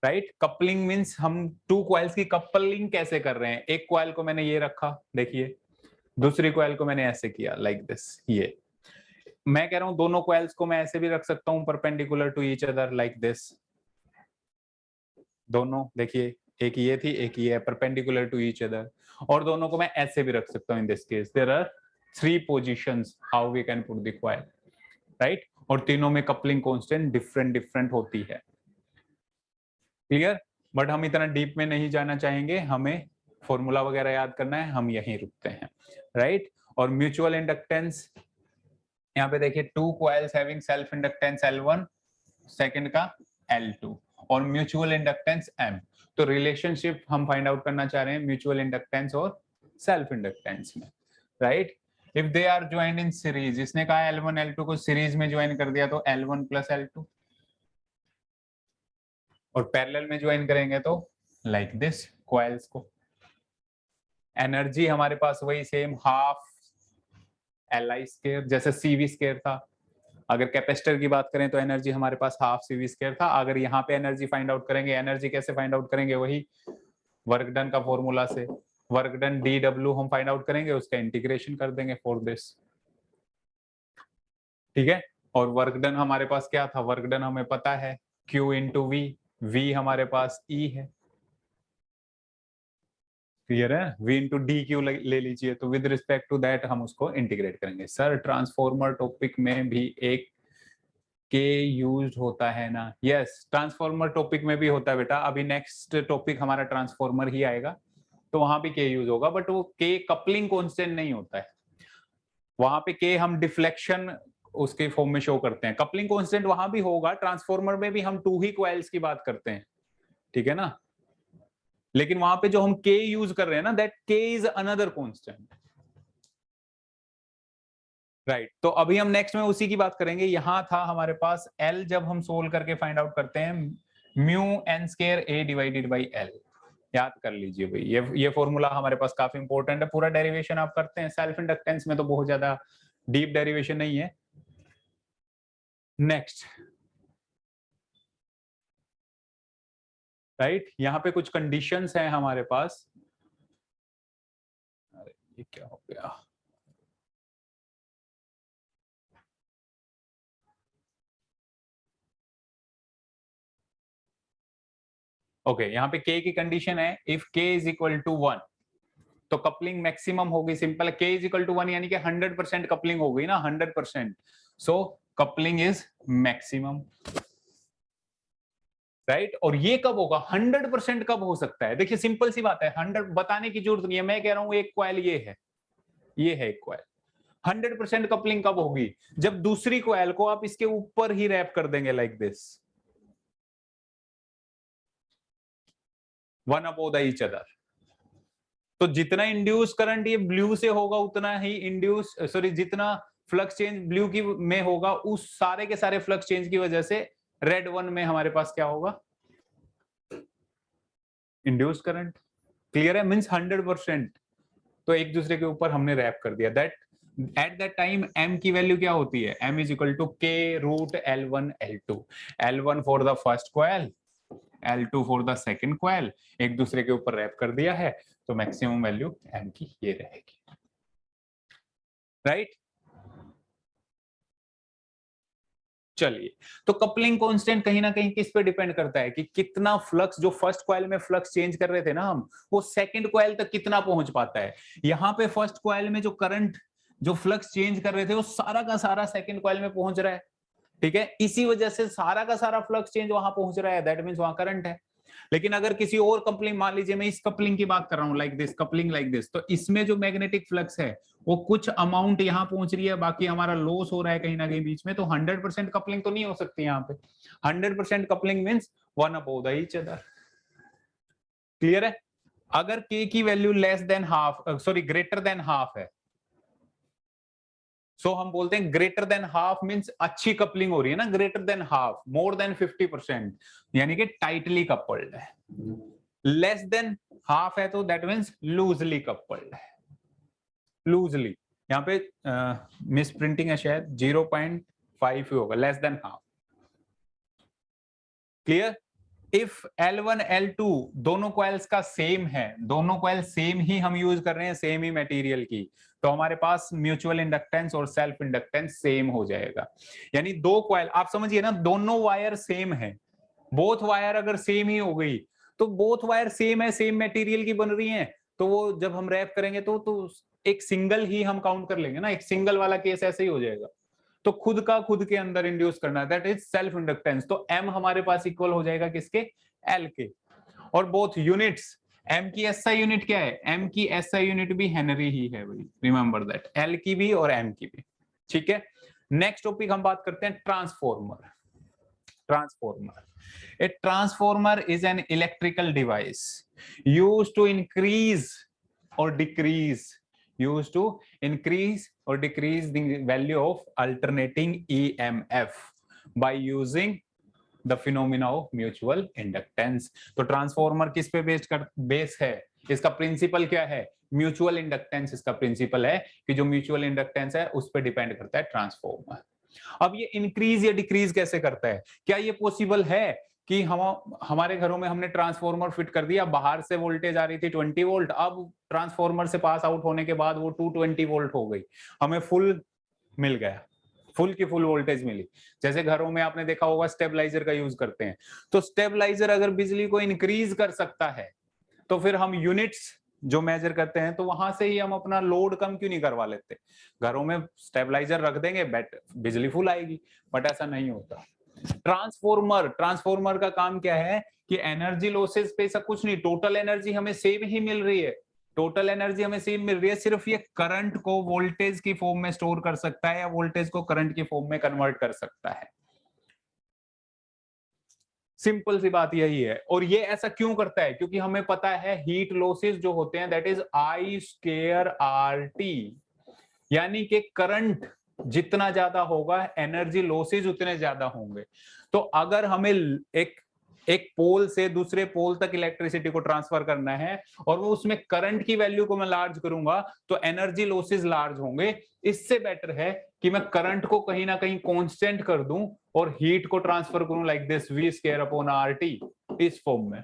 राइट। कपलिंग मींस हम टू कॉइल्स की कपलिंग कैसे कर रहे हैं? एक कॉइल को मैंने ये रखा, देखिए, दूसरी कॉइल को मैंने ऐसे किया लाइक दिस। ये मैं कह रहा हूं दोनों कॉइल्स को मैं ऐसे भी रख सकता हूं perpendicular to each other like this. दोनों देखिए, एक ये थी एक ये है, परपेंडिकुलर टू ईच अदर। और दोनों को मैं ऐसे भी रख सकता हूं। In this case there are 3 positions how we can put the coil, right. और तीनों में कपलिंग कांस्टेंट डिफरेंट होती है। क्लियर? बट हम इतना डीप में नहीं जाना चाहेंगे, हमें फॉर्मूला वगैरह याद करना है, हम यहीं रुकते हैं, राइट। और म्यूचुअल इंडक्टेंस यहाँ पे देखिए, two coils having self inductance L1, second का L2, और म्यूचुअल इंडक्टेंस M। तो रिलेशनशिप हम फाइंड आउट करना चाह रहे हैं म्यूचुअल इंडक्टेंस और सेल्फ इंडक्टेंस में, right. If they are joined in series, इसने कहा L1 L2 को सीरीज में ज्वाइन कर दिया तो L1 प्लस L2, और पैरेलल में ज्वाइन करेंगे तो लाइक दिस कॉइल्स को। एनर्जी हमारे पास वही सेम हाफ Li², जैसे CV² था। अगर कैपेसिटर की बात करें तो एनर्जी हमारे पास हाफ CV² था। अगर यहाँ पे एनर्जी फाइंड आउट करेंगे, एनर्जी कैसे फाइंड आउट करेंगे? वही वर्क डन का फॉर्मूला से। वर्क डन dW हम फाइंड आउट करेंगे, उसका इंटीग्रेशन कर देंगे फॉर दिस, ठीक है। और वर्क डन हमारे पास क्या था? वर्क डन हमें पता है Q × V, V हमारे पास E है, क्लियर है, v इंटू डी क्यू ले लीजिए, तो विद रिस्पेक्ट टू दैट हम उसको इंटीग्रेट करेंगे। सर ट्रांसफॉर्मर टॉपिक में भी एक के यूज होता है ना? यस, ट्रांसफॉर्मर टॉपिक में भी होता है बेटा। अभी नेक्स्ट टॉपिक हमारा ट्रांसफॉर्मर ही आएगा, तो वहां पे के यूज होगा, बट वो के कपलिंग कांस्टेंट नहीं होता है। वहां पे के हम डिफ्लेक्शन उसके फॉर्म में शो करते हैं। कपलिंग कांस्टेंट वहां भी होगा, ट्रांसफॉर्मर में भी हम 2 ही कॉइल्स की बात करते हैं, ठीक है ना? लेकिन वहां पे जो हम के यूज कर रहे हैं ना, दैट के इज अनदर कांस्टेंट, राइट। तो अभी हम नेक्स्ट में उसी की बात करेंगे। यहां था हमारे पास एल, जब हम सोल्व करके फाइंड आउट करते हैं mu N square A divided by L. याद कर लीजिए भाई, ये फॉर्मूला हमारे पास काफी इंपॉर्टेंट है। पूरा डेरिवेशन आप करते हैं, सेल्फ इंडक्टेंस में तो बहुत ज्यादा डीप डेरिवेशन नहीं है। नेक्स्ट, राइट, यहाँ पे कुछ कंडीशंस हैं हमारे पास। अरे ये क्या हो गया? ओके, यहाँ पे k की कंडीशन है if k is equal to 1 तो कपलिंग मैक्सिमम होगी। Simple, k is equal to 1 यानी कि 100% कपलिंग हो गई ना, 100%। So coupling is maximum, right. और ये कब होगा? 100% कब हो सकता है? देखिए सिंपल सी बात है, 100 बताने की जरूरत नहीं है। मैं कह रहा हूं एक कॉइल ये है एक कॉइल। 100% कपलिंग कब होगी? जब दूसरी कॉइल को आप इसके ऊपर ही रैप कर देंगे like this, one above the each other. तो जितना इंड्यूस करंट ये ब्लू से होगा उतना ही जितना फ्लक्स चेंज ब्लू की में होगा, उस सारे के सारे फ्लक्स चेंज की वजह से रेड वन में हमारे पास क्या होगा? Induce current. क्लियर है? मींस 100%। तो एक दूसरे के ऊपर हमने रैप कर दिया। That at that time m की वैल्यू क्या होती है? m is equal to k root L1 L2, L1 for the first coil, L2 for the second coil. एक दूसरे के ऊपर रैप कर दिया है, तो मैक्सिमम वैल्यू m की ये रहेगी, राइट। चलिए, तो कपलिंग कांस्टेंट कहीं ना कहीं किस पे डिपेंड करता है कि कितना फ्लक्स, जो फर्स्ट कॉइल में फ्लक्स चेंज कर रहे थे ना हम, वो सेकंड कॉइल तक कितना पहुंच पाता है। यहां पे फर्स्ट कॉइल में जो करंट, जो फ्लक्स चेंज कर रहे थे, वो सारा का सारा सेकंड कॉइल में पहुंच रहा है, ठीक है। इसी वजह से सारा का सारा फ्लक्स चेंज वहां पहुंच रहा है, दैट मींस वहां करंट है। लेकिन अगर किसी और कपलिंग, मान लीजिए मैं इस कपलिंग की बात कर रहा हूं, like this coupling, like this, तो इसमें जो मैग्नेटिक फ्लक्स है वो कुछ अमाउंट यहां पहुंच रही है, बाकी हमारा लॉस हो रहा है कहीं ना कहीं बीच में, तो 100% कपलिंग तो नहीं हो सकती यहाँ पे। 100% coupling means one above the each other. Clear है? अगर k की value less than half, greater than half है, सो हम बोलते हैं ग्रेटर देन हाफ मींस अच्छी कपलिंग हो रही है ना। Greater than half, more than 50%, यानी कि टाइटली कपल्ड है। लेस देन हाफ है तो दैट मींस लूजली कपल्ड है। लूजली, यहाँ पे मिस प्रिंटिंग है शायद, 0.5 ही होगा, less than half. Clear? If L1 L2 दोनों कॉइल्स का सेम है, दोनों कॉइल सेम ही हम यूज कर रहे हैं, सेम ही मटेरियल की, तो हमारे पास म्यूचुअल इंडक्टेंस और सेल्फ इंडक्टेंस सेम हो जाएगा। यानी दो कॉइल, आप समझिए ना, दोनों वायर सेम है। बोथ वायर अगर सेम ही हो गई, तो बोथ वायर सेम है, सेम मटेरियल की बन रही हैं, तो वो जब हम रैप करेंगे तो एक सिंगल ही हम काउंट कर लेंगे ना, एक सिंगल वाला केस ऐसे ही हो जाएगा। तो खुद का खुद के अंदर इंड्यूस करना है, दैट इज सेल्फ इंडक्टेंस। तो m हमारे पास इक्वल हो जाएगा किसके? L के। और बोथ यूनिट्स, m की SI यूनिट क्या है? m की SI यूनिट भी हेनरी ही है भाई, रिमेंबर दैट, L की भी और m की भी, ठीक है। नेक्स्ट टॉपिक हम बात करते हैं transformer. Transformer. A transformer is an electrical device used to increase or decrease the value of alternating EMF by using the phenomena of mutual inductance. तो ट्रांसफॉर्मर किस पे बेस है? इसका प्रिंसिपल क्या है? म्यूचुअल इंडक्टेंस इसका प्रिंसिपल है, कि जो म्यूचुअल इंडक्टेंस है उस पर डिपेंड करता है ट्रांसफॉर्मर। अब ये इंक्रीज या डिक्रीज कैसे करता है? क्या ये पॉसिबल है कि हमारे घरों में हमने ट्रांसफॉर्मर फिट कर दिया, बाहर से वोल्टेज आ रही थी 20 वोल्ट, अब ट्रांसफॉर्मर से पास आउट होने के बाद वो 220 वोल्ट हो गई, हमें फुल मिल गया, फुल की फुल वोल्टेज मिली। जैसे घरों में आपने देखा होगा स्टेबलाइजर का यूज करते हैं, तो स्टेबलाइजर अगर बिजली को इंक्रीज कर सकता है, तो फिर हम यूनिट्स जो मेजर करते हैं, तो वहां से ही हम अपना लोड कम क्यों नहीं करवा लेते? घरों में स्टेबलाइजर रख देंगे, बिजली फुल आएगी, बट ऐसा नहीं होता। ट्रांसफॉर्मर का काम क्या है कि एनर्जी लॉसेस पे सब कुछ नहीं, टोटल एनर्जी हमें सेम ही मिल रही है, टोटल एनर्जी हमें सेम मिल रही है, सिर्फ ये करंट को वोल्टेज की फॉर्म में स्टोर कर सकता है या वोल्टेज को करंट की फॉर्म में कन्वर्ट कर सकता है। सिंपल सी बात यही है। और ये ऐसा क्यों करता है? क्योंकि हमें पता है हीट लॉसेस जो होते हैं that is I square RT, यानी कि करंट जितना ज्यादा होगा एनर्जी लॉसेस उतने ज्यादा होंगे। तो अगर हमें एक पोल से दूसरे पोल तक इलेक्ट्रिसिटी को ट्रांसफर करना है और वो उसमें करंट की वैल्यू को मैं लार्ज करूंगा तो एनर्जी लॉसेस लार्ज होंगे। इससे बेटर है कि मैं करंट को कहीं ना कहीं कांस्टेंट कर दूं और हीट को ट्रांसफर करूं like this V square upon RT इस फॉर्म में।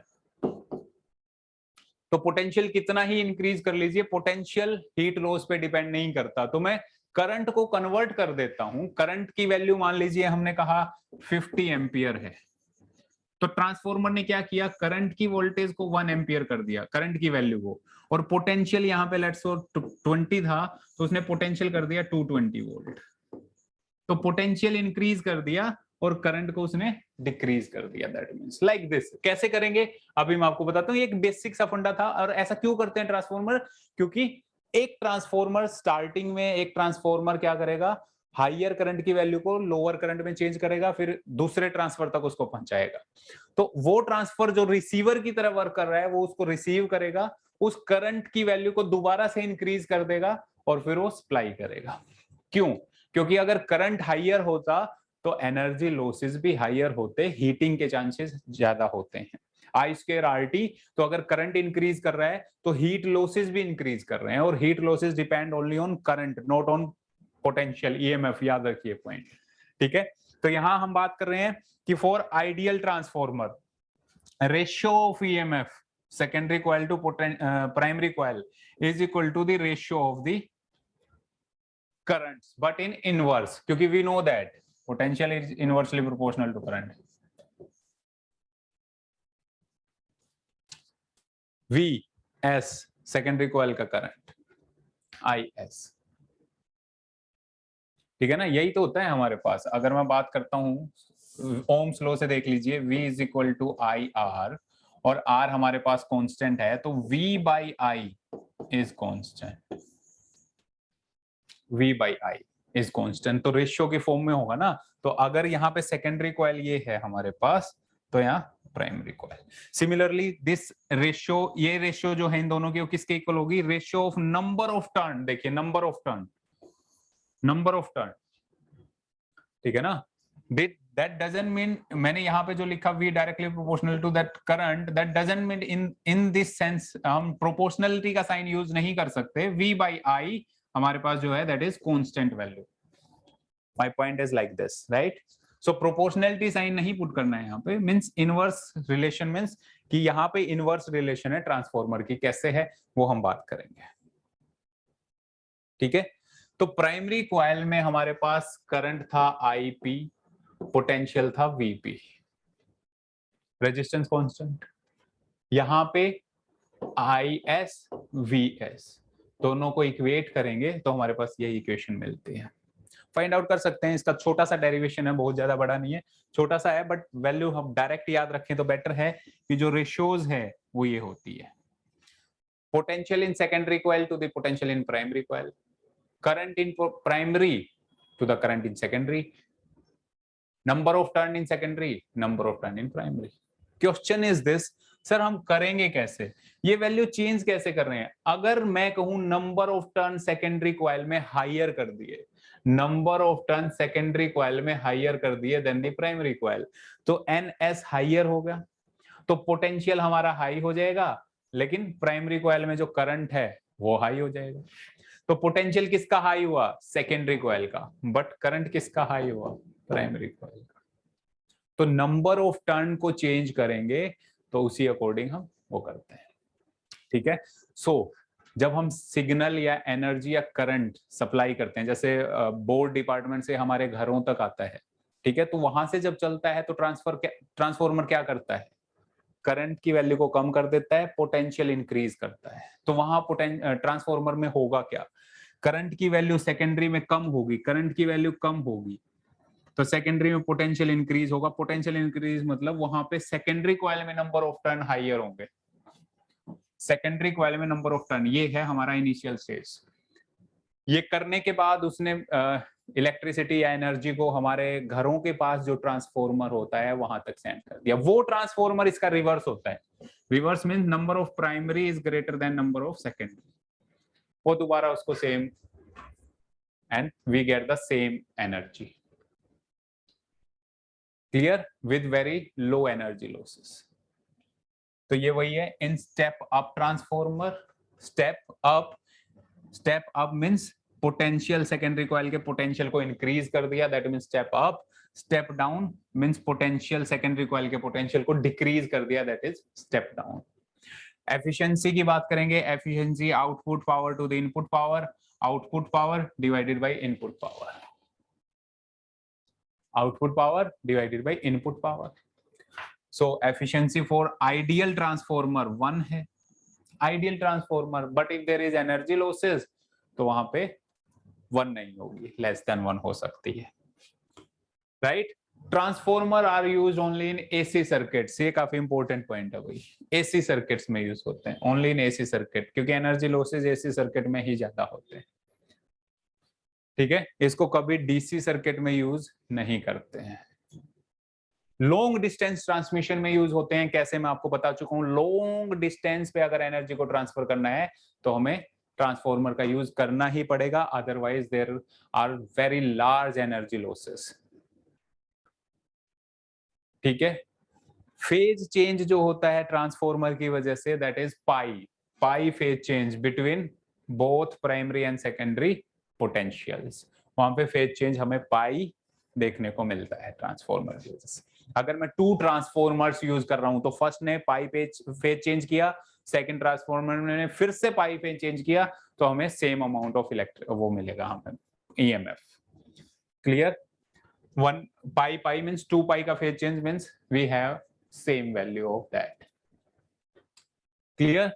तो पोटेंशियल कितना ही इंक्रीज कर लीजिए, पोटेंशियल हीट लॉस पे डिपेंड नहीं करता। तो मैं करंट को कन्वर्ट कर देता हूं, करंट की वैल्यू मान लीजिए हमने कहा 50 एम्पियर है, तो ट्रांसफॉर्मर ने क्या किया, करंट की वोल्टेज को 1 एम्पियर कर दिया, करंट की वैल्यू को, और पोटेंशियल यहाँ पे लेट्स सो 20 था तो उसने पोटेंशियल कर दिया 220 वोल्ट। तो पोटेंशियल इंक्रीज कर दिया और करंट को उसने डिक्रीज कर दिया। That means like this. कैसे करेंगे अभी मैं आपको बताता हूँ, एक बेसिक सा फंडा था। और ऐसा क्यों करते हैं ट्रांसफॉर्मर? क्योंकि एक ट्रांसफॉर्मर स्टार्टिंग में एक ट्रांसफॉर्मर क्या करेगा, हायर करंट की वैल्यू को लोअर करंट में चेंज करेगा, फिर दूसरे ट्रांसफर तक उसको पहुंचाएगा। तो वो ट्रांसफर जो रिसीवर की तरह वर्क कर रहा है वो उसको रिसीव करेगा, उस करंट की वैल्यू को दोबारा से इंक्रीज कर देगा और फिर वो सप्लाई करेगा। क्यों? क्योंकि अगर करंट हायर होता तो एनर्जी लॉसेस भी हायर होते, हीटिंग के चांसेस ज्यादा होते हैं। I स्क्वायर RT, तो अगर करंट इंक्रीज कर रहा है तो हीट लॉसेस भी इंक्रीज कर रहे हैं, और heat losses depend only on current not on potential EMF। याद रखिए पॉइंट, ठीक है। तो यहां हम बात कर रहे हैं कि for ideal transformer ratio of EMF secondary coil to primary coil is equal to the ratio of the currents, but in inverse, क्योंकि we know that potential is inversely proportional to current. VS secondary coil का current, IS, ठीक है ना। यही तो होता है हमारे पास। अगर मैं बात करता हूं ओम्स लॉ से, देख लीजिए V is equal to IR, और R हमारे पास कांस्टेंट है, तो V by I is constant, V by I is constant, तो रेशियो की फॉर्म में होगा ना। तो अगर यहाँ पे सेकेंडरी कॉइल ये है हमारे पास, तो यहाँ primary coil. Similarly this ratio, ये रेशियो जो है इन दोनों की, वो किसके इक्वल होगी, ratio of number of turn. देखिए number of turn, number of turn, ठीक है ना। That doesn't mean, मैंने यहाँ पे जो लिखा V directly proportional to that current, that doesn't mean in this sense हम प्रोपोर्शनलिटी का साइन यूज नहीं कर सकते। V बाई I हमारे पास जो है that is constant value. My point is like this, right. So proportionality sign नहीं पुट करना है यहाँ पे, मींस इनवर्स रिलेशन, मींस कि यहाँ पे इनवर्स रिलेशन है ट्रांसफॉर्मर की, कैसे है वो हम बात करेंगे, ठीक है। तो प्राइमरी कॉइल में हमारे पास करंट था IP, पोटेंशियल था VP, रेजिस्टेंस कांस्टेंट। यहां पे IS VS दोनों को इक्वेट करेंगे तो हमारे पास यही इक्वेशन मिलती है। फाइंड आउट कर सकते हैं, इसका छोटा सा डेरिवेशन है, बहुत ज्यादा बड़ा नहीं है, छोटा सा है, बट वैल्यू हम डायरेक्ट याद रखें तो बेटर है कि जो रेशियोज है वो ये होती है। Potential in secondary coil to the potential in primary coil, current in primary to the current in secondary, number of turn in secondary, number of turn in primary. Question is this, sir हम करेंगे कैसे, ये वैल्यू चेंज कैसे कर रहे हैं? अगर मैं कहूं number of turn secondary coil में हायर कर दिए, number of turn secondary coil में हायर कर दिए देन द प्राइमरी कॉइल, तो NS हायर हो गया, तो पोटेंशियल हमारा हाई हो जाएगा, लेकिन प्राइमरी कॉइल में जो करंट है वो हाई हो जाएगा। तो पोटेंशियल किसका हाई हुआ, सेकेंडरी कॉइल का, बट करंट किसका हाई हुआ, प्राइमरी कॉइल का। तो नंबर ऑफ टर्न को चेंज करेंगे तो उसी अकॉर्डिंग हम वो करते हैं, ठीक है। सो जब हम सिग्नल या एनर्जी या करंट सप्लाई करते हैं, जैसे बोर्ड डिपार्टमेंट से हमारे घरों तक आता है, ठीक है, तो वहां से जब चलता है तो ट्रांसफॉर्मर क्या करता है, करंट की वैल्यू को कम कर देता है, पोटेंशियल इंक्रीज करता है। तो वहां ट्रांसफॉर्मर में होगा क्या, करंट की वैल्यू सेकेंडरी में कम होगी, करंट की वैल्यू कम होगी तो सेकेंडरी में पोटेंशियल इंक्रीज होगा, पोटेंशियल इंक्रीज मतलब वहां पे सेकेंडरी कॉइल में नंबर ऑफ टर्न हाइयर होंगे, सेकेंडरी कॉइल में नंबर ऑफ टर्न, ये है हमारा इनिशियल स्टेज। ये करने के बाद उसने इलेक्ट्रिसिटी या एनर्जी को हमारे घरों के पास जो ट्रांसफॉर्मर होता है वहां तक सेंड कर दिया। वो ट्रांसफॉर्मर इसका रिवर्स होता है, reverse mean number of primary is greater than number of secondary, वो दोबारा उसको same and we get the same energy, clear, with very low energy losses. तो ये वही है in step up transformer. Step up means potential secondary coil के पोटेंशियल को इंक्रीज कर दिया, that means step up. Step down means potential secondary coil के पोटेंशियल को डिक्रीज कर दिया, that is step down. Efficiency की बात करेंगे, efficiency output power to the input power, output power divided by input power, output power divided by input power. So efficiency for ideal transformer 1 है, ideal transformer, but if there is energy losses तो वहां पे 1 नहीं होगी, लेस देन 1 हो सकती है, right. Transformer are used only in AC circuits, ये काफी इंपॉर्टेंट पॉइंट है भाई, एसी सर्किट्स में यूज होते हैं, ओनली इन एसी सर्किट, क्योंकि एनर्जी लॉसेस एसी सर्किट में ही ज्यादा होते हैं, ठीक है। इसको कभी डीसी सर्किट में यूज नहीं करते हैं। लॉन्ग डिस्टेंस ट्रांसमिशन में यूज होते हैं, कैसे मैं आपको बता चुका हूं, लॉन्ग डिस्टेंस पे अगर एनर्जी को ट्रांसफर करना है तो हमें ट्रांसफॉर्मर का यूज करना ही पड़ेगा, otherwise there are very large energy losses, ठीक है। फेज चेंज जो होता है ट्रांसफॉर्मर की वजह से, that is pi phase change between both primary and secondary potentials, वहां पे फेज चेंज हमें पाई देखने को मिलता है ट्रांसफॉर्मर की वजह से। अगर मैं 2 ट्रांसफॉर्मर्स यूज कर रहा हूं तो फर्स्ट ने पाई फेज चेंज किया, सेकंड ट्रांसफॉर्मर ने फिर से पाई फेज चेंज किया, तो हमें सेम अमाउंट ऑफ इलेक्ट्रिक वो मिलेगा हमें EMF, clear. 1 pi means 2 pi का phase change means we have same value of that, clear.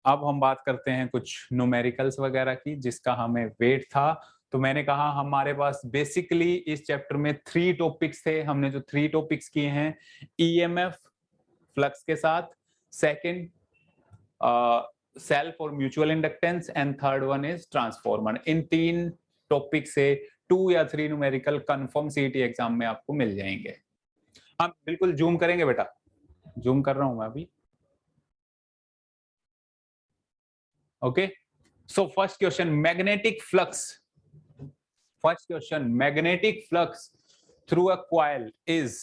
अब हम बात करते हैं कुछ न्यूमेरिकल्स वगैरह की, जिसका हमें वेट था। तो मैंने कहा हमारे पास बेसिकली इस चैप्टर में 3 टॉपिक्स थे, हमने जो 3 टॉपिक्स किए हैं, ईएमएफ फ्लक्स के साथ, सेकंड सेल्फ और mutual inductance, and third one is transformer. In 3 topic से 2 या 3 न्यूमेरिकल कंफर्म सीईटी एग्जाम में आपको मिल जाएंगे। हम बिल्कुल जूम करेंगे बेटा, जूम कर रहा हूं मैं अभी, okay. So first question, magnetic flux, first question, magnetic flux through a coil is,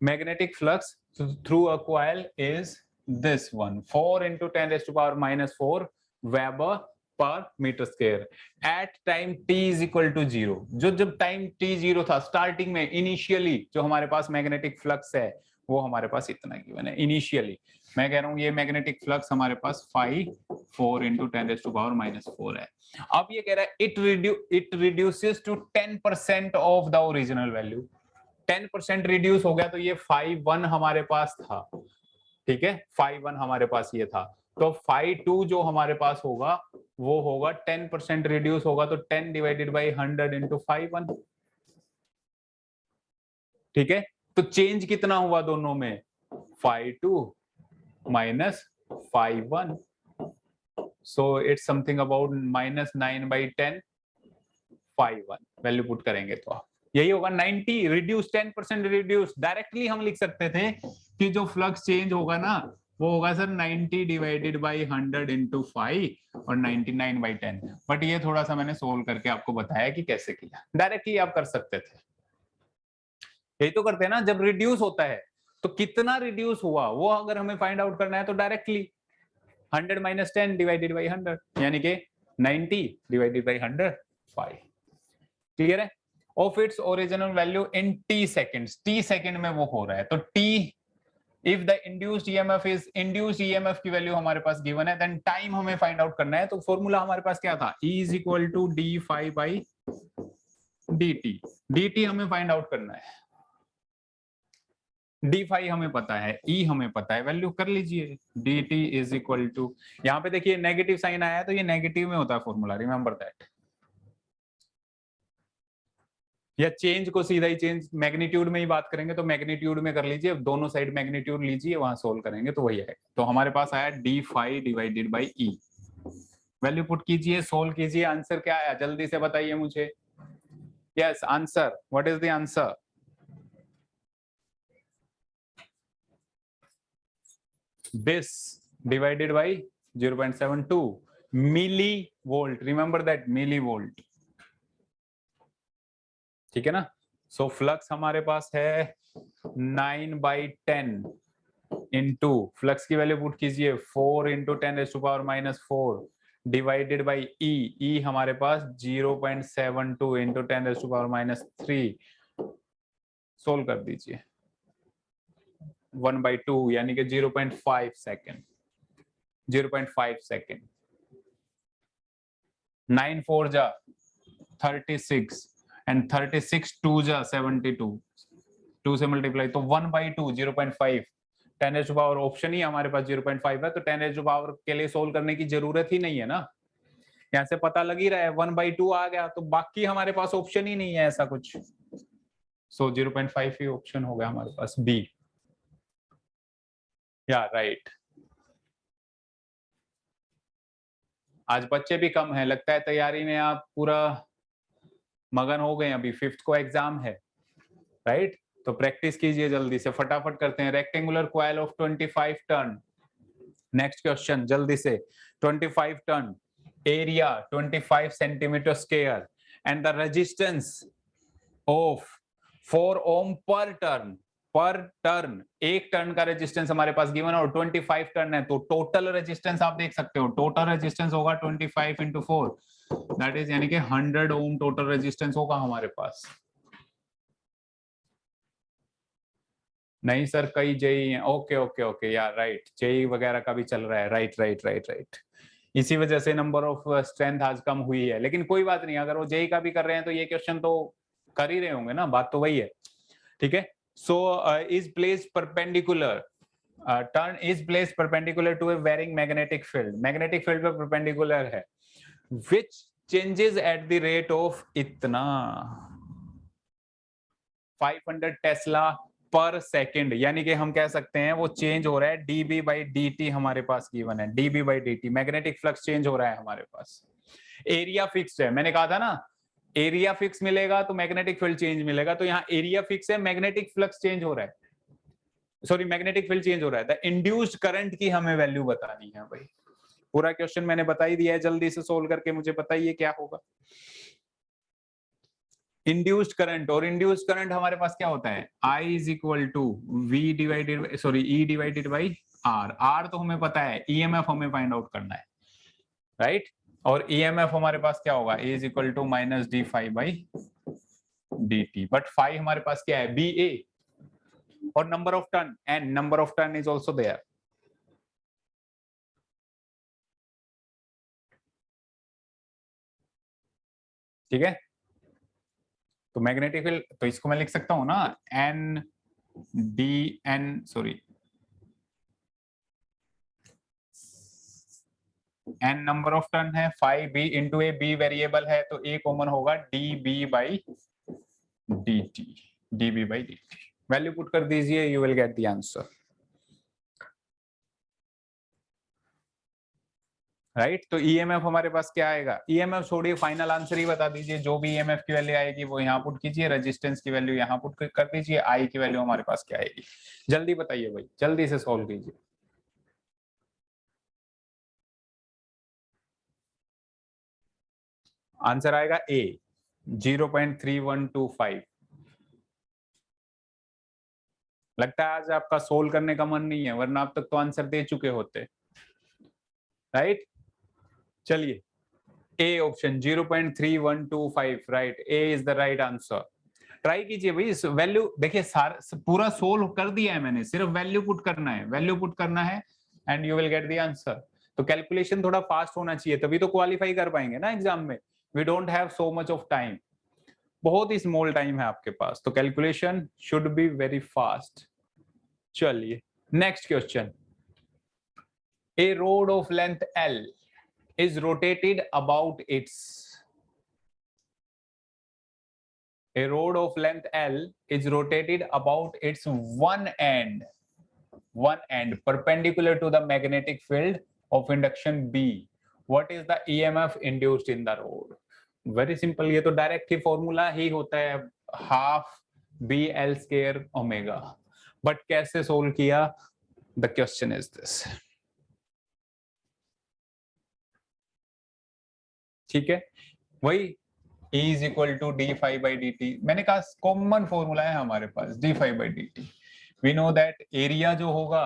magnetic flux through a coil is this one, 4 into 10 raised to power minus 4 Weber per meter square at time t is equal to 0। जो जब टाइम t 0 था, स्टार्टिंग में इनिशियली जो हमारे पास मैग्नेटिक फ्लक्स है वो हमारे पास इतना गिवन है इनिशियली। मैं कह रहा हूं ये मैग्नेटिक फ्लक्स हमारे पास 4 into 10 raised to power minus 4 है। अब ये कह रहा है it reduces to 10% of the original value, 10% reduce हो गया, तो ये 5-1 हमारे पास था, ठीक है, 5-1 हमारे पास ये था, तो 5-2 जो हमारे पास होगा वो होगा 10% रिड्यूस होगा, तो 10 डिवाइडेड बाई 100 इंटू 5-1, ठीक है। तो चेंज कितना हुआ दोनों में, 5-2 minus 5-1, so it's something about -9/10 5-1 value put करेंगे तो आप यही होगा 90 रिड्यूस, 10% रिड्यूस। डायरेक्टली हम लिख सकते थे कि जो फ्लक्स चेंज होगा ना वो होगा सर 90 डिवाइडेड बाई 100 इंटू 5 और 99/10, बट ये थोड़ा सा मैंने सोल्व करके आपको बताया कि कैसे किया, डायरेक्टली आप कर सकते थे, यही तो करते हैं ना। जब रिड्यूस होता है तो कितना रिड्यूस हुआ वो अगर हमें फाइंड आउट करना है तो डायरेक्टली 100 माइनस 10 डिवाइडेड बाई 100, यानी कि 90 डिवाइडेड बाई 100 5, क्लियर है। Of its original value in T seconds, T second में वो हो रहा है, तो T if the induced EMF is, induced EMF की वैल्यू हमारे पास गिवन है, देन टाइम हमें फाइंड आउट करना है, तो फॉर्मूला हमारे पास क्या था, E is equal to d∅/dt, dt हमें फाइंड आउट करना है, डी फाई हमें पता है, ई हमें पता है, वैल्यू कर लीजिए। D T is equal to, यहाँ पे देखिए नेगेटिव साइन आया है तो ये नेगेटिव में होता है फॉर्मूला, रिमेंबर दैट। या चेंज को सीधा ही चेंज मैग्नीट्यूड में ही बात करेंगे तो मैग्नीट्यूड में कर लीजिए, दोनों साइड मैग्नीट्यूड लीजिए, वहां सोल्व करेंगे तो वही है। तो हमारे पास आया D phi divided by E. Value put कीजिए, सोल्व कीजिए, आंसर क्या आया जल्दी से बताइए मुझे। Yes answer, what is the answer? This divided by 0.72 millivolt. Remember that millivolt. ठीक है ना? सो फ्लक्स हमारे पास है 9/10 इंटू, फ्लक्स की वैल्यू पुट कीजिए 4 इंटू 10⁻⁻4 डिवाइडेड बाई ई। ई हमारे पास 0.72 इंटू 10⁻⁻3। सोल्व कर दीजिए 1/2 यानी कि 0.5 सेकेंड। 0.5 सेकेंड। 9 4 जा 36 एंड 36 2 जा 72, 2 से मल्टीप्लाई तो 1/2 0.5। 10⁻, ऑप्शन ही हमारे पास 0.5 है, तो 10⁻ के लिए सोल्व करने की जरूरत ही नहीं है ना, यहाँ से पता लग ही रहा है 1/2 आ गया, तो बाकी हमारे पास ऑप्शन ही नहीं है ऐसा कुछ। सो 0.5 ही ऑप्शन हो गया हमारे पास, बी। या राइट। आज बच्चे भी कम है, लगता है तैयारी में आप पूरा मगन हो गए, अभी 5th को एग्जाम है, राइट? तो प्रैक्टिस कीजिए जल्दी से, फटाफट करते हैं। Rectangular coil of 25 turn. Next question जल्दी से। 25 turn, area 25 centimetre square and the resistance of 4 ohm per turn. पर टर्न, एक टर्न का रेजिस्टेंस हमारे पास गिवन है और 25 टर्न है, तो टोटल रेजिस्टेंस आप देख सकते हो, टोटल रेजिस्टेंस होगा 25 इंटू 4, दैट इज यानी कि 100 ओम टोटल रेजिस्टेंस होगा हमारे पास। नहीं सर, कई जेई हैं। ओके ओके ओके यार, राइट, जेई वगैरह का भी चल रहा है, राइट राइट राइट राइट। इसी वजह से नंबर ऑफ स्ट्रेंथ आज कम हुई है, लेकिन कोई बात नहीं, अगर वो जेई का भी कर रहे हैं तो ये क्वेश्चन तो कर ही रहे होंगे ना, बात तो वही है, ठीक है। So is placed perpendicular, turn is placed perpendicular to a varying magnetic field, magnetic field पे perpendicular है, which changes at the rate of इतना 500 टेस्ला पर सेकेंड, यानी कि हम कह सकते हैं वो चेंज हो रहा है dB/dt, हमारे पास गिवन है dB/dt, मैग्नेटिक फ्लक्स चेंज हो रहा है हमारे पास। एरिया फिक्स्ड है, मैंने कहा था ना, एरिया फिक्स मिलेगा तो मैग्नेटिक फील्ड चेंज मिलेगा, तो यहाँ एरिया फिक्स है, मैग्नेटिक फ्लक्स चेंज हो रहा है, सॉरी मैग्नेटिक फील्ड चेंज हो रहा है। द इंड्यूस्ड करंट की हमें वैल्यू बतानी है भाई। पूरा क्वेश्चन मैंने बता ही दिया है, जल्दी से सोल्व करके मुझे बताइए क्या होगा। इंड्यूस्ड करंट, और इंड्यूस्ड करंट हमारे पास क्या होता है, I is equal to V divided, sorry E divided by R। R तो हमें पता है, EMF हमें फाइंड आउट करना है, राइट? और EMF हमारे पास क्या होगा, A इज equal to minus D phi by D T, but phi हमारे पास क्या है, BA, और number of turn N, number of turn is also there. ठीक है, तो मैग्नेटिक फील्ड, तो इसको मैं लिख सकता हूं ना, N D N, sorry N number of turn है, phi B into A, B variable है, तो A कॉमन होगा dB/dt, dB/dt। वैल्यू पुट कर दीजिए, you will get the answer, right? तो EMF हमारे पास क्या आएगा, EMF छोड़िए, फाइनल आंसर ही बता दीजिए, जो भी EMF की वैल्यू आएगी वो यहाँ पुट कीजिए, रेजिस्टेंस की वैल्यू यहाँ पुट कर दीजिए, I की वैल्यू हमारे पास क्या आएगी, जल्दी बताइए भाई, जल्दी से सॉल्व कीजिए। आंसर आएगा A 0.3125। लगता है आज आपका सोल्व करने का मन नहीं है, वरना अब तक तो आंसर दे चुके होते, राइट? चलिए, A option 0.3125, right, A is the right answer. Try कीजिए भाई, इस वैल्यू देखिए, पूरा सोल्व कर दिया है मैंने, सिर्फ वैल्यू पुट करना है, वैल्यू पुट करना है and you will get the answer. तो कैलकुलेशन थोड़ा फास्ट होना चाहिए, तभी तो क्वालिफाई कर पाएंगे ना एग्जाम में। We don't have so much of time, बहुत ही स्मॉल टाइम है आपके पास, तो calculation should be very fast. चलिए next question, a rod of length L is rotated about its a rod of length L is rotated about its one end perpendicular to the magnetic field of induction B. What is the EMF induced in the rod? Very simple, ये तो डायरेक्ट ही फॉर्मूला ही होता है, half B L square omega. But कैसे सोल्व किया? The question is this. ठीक है, वही E is equal to d five by D t. मैंने कहा कॉमन फॉर्मूला है हमारे पास, d five by D t. We know that area जो होगा,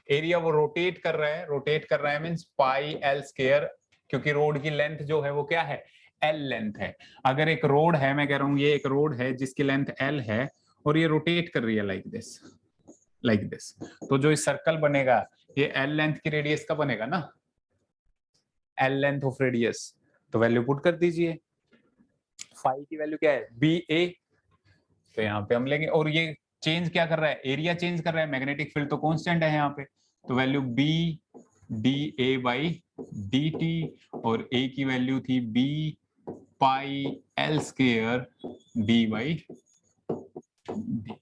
एरिया वो रोटेट कर रहा है मींस पाई एल स्क्वायर, क्योंकि रोड की लेंथ जो है वो क्या है, एल लेंथ है. अगर एक रोड है, मैं कह रहा हूं ये एक रोड है जिसकी लेंथ एल है और ये रोटेट कर रही है लाइक दिस, तो जो इस सर्कल बनेगा ये एल लेंथ की रेडियस का बनेगा ना, एल लेंथ ऑफ रेडियस. तो वैल्यू पुट कर दीजिए, फाई की वैल्यू क्या है, बी ए, तो यहाँ पे हम लेंगे. और ये चेंज क्या कर रहा है, एरिया चेंज कर रहा है, मैग्नेटिक फील्ड तो कांस्टेंट है यहाँ पे, तो value B D A by D T, और ए की वैल्यू थी B pi L square D by D.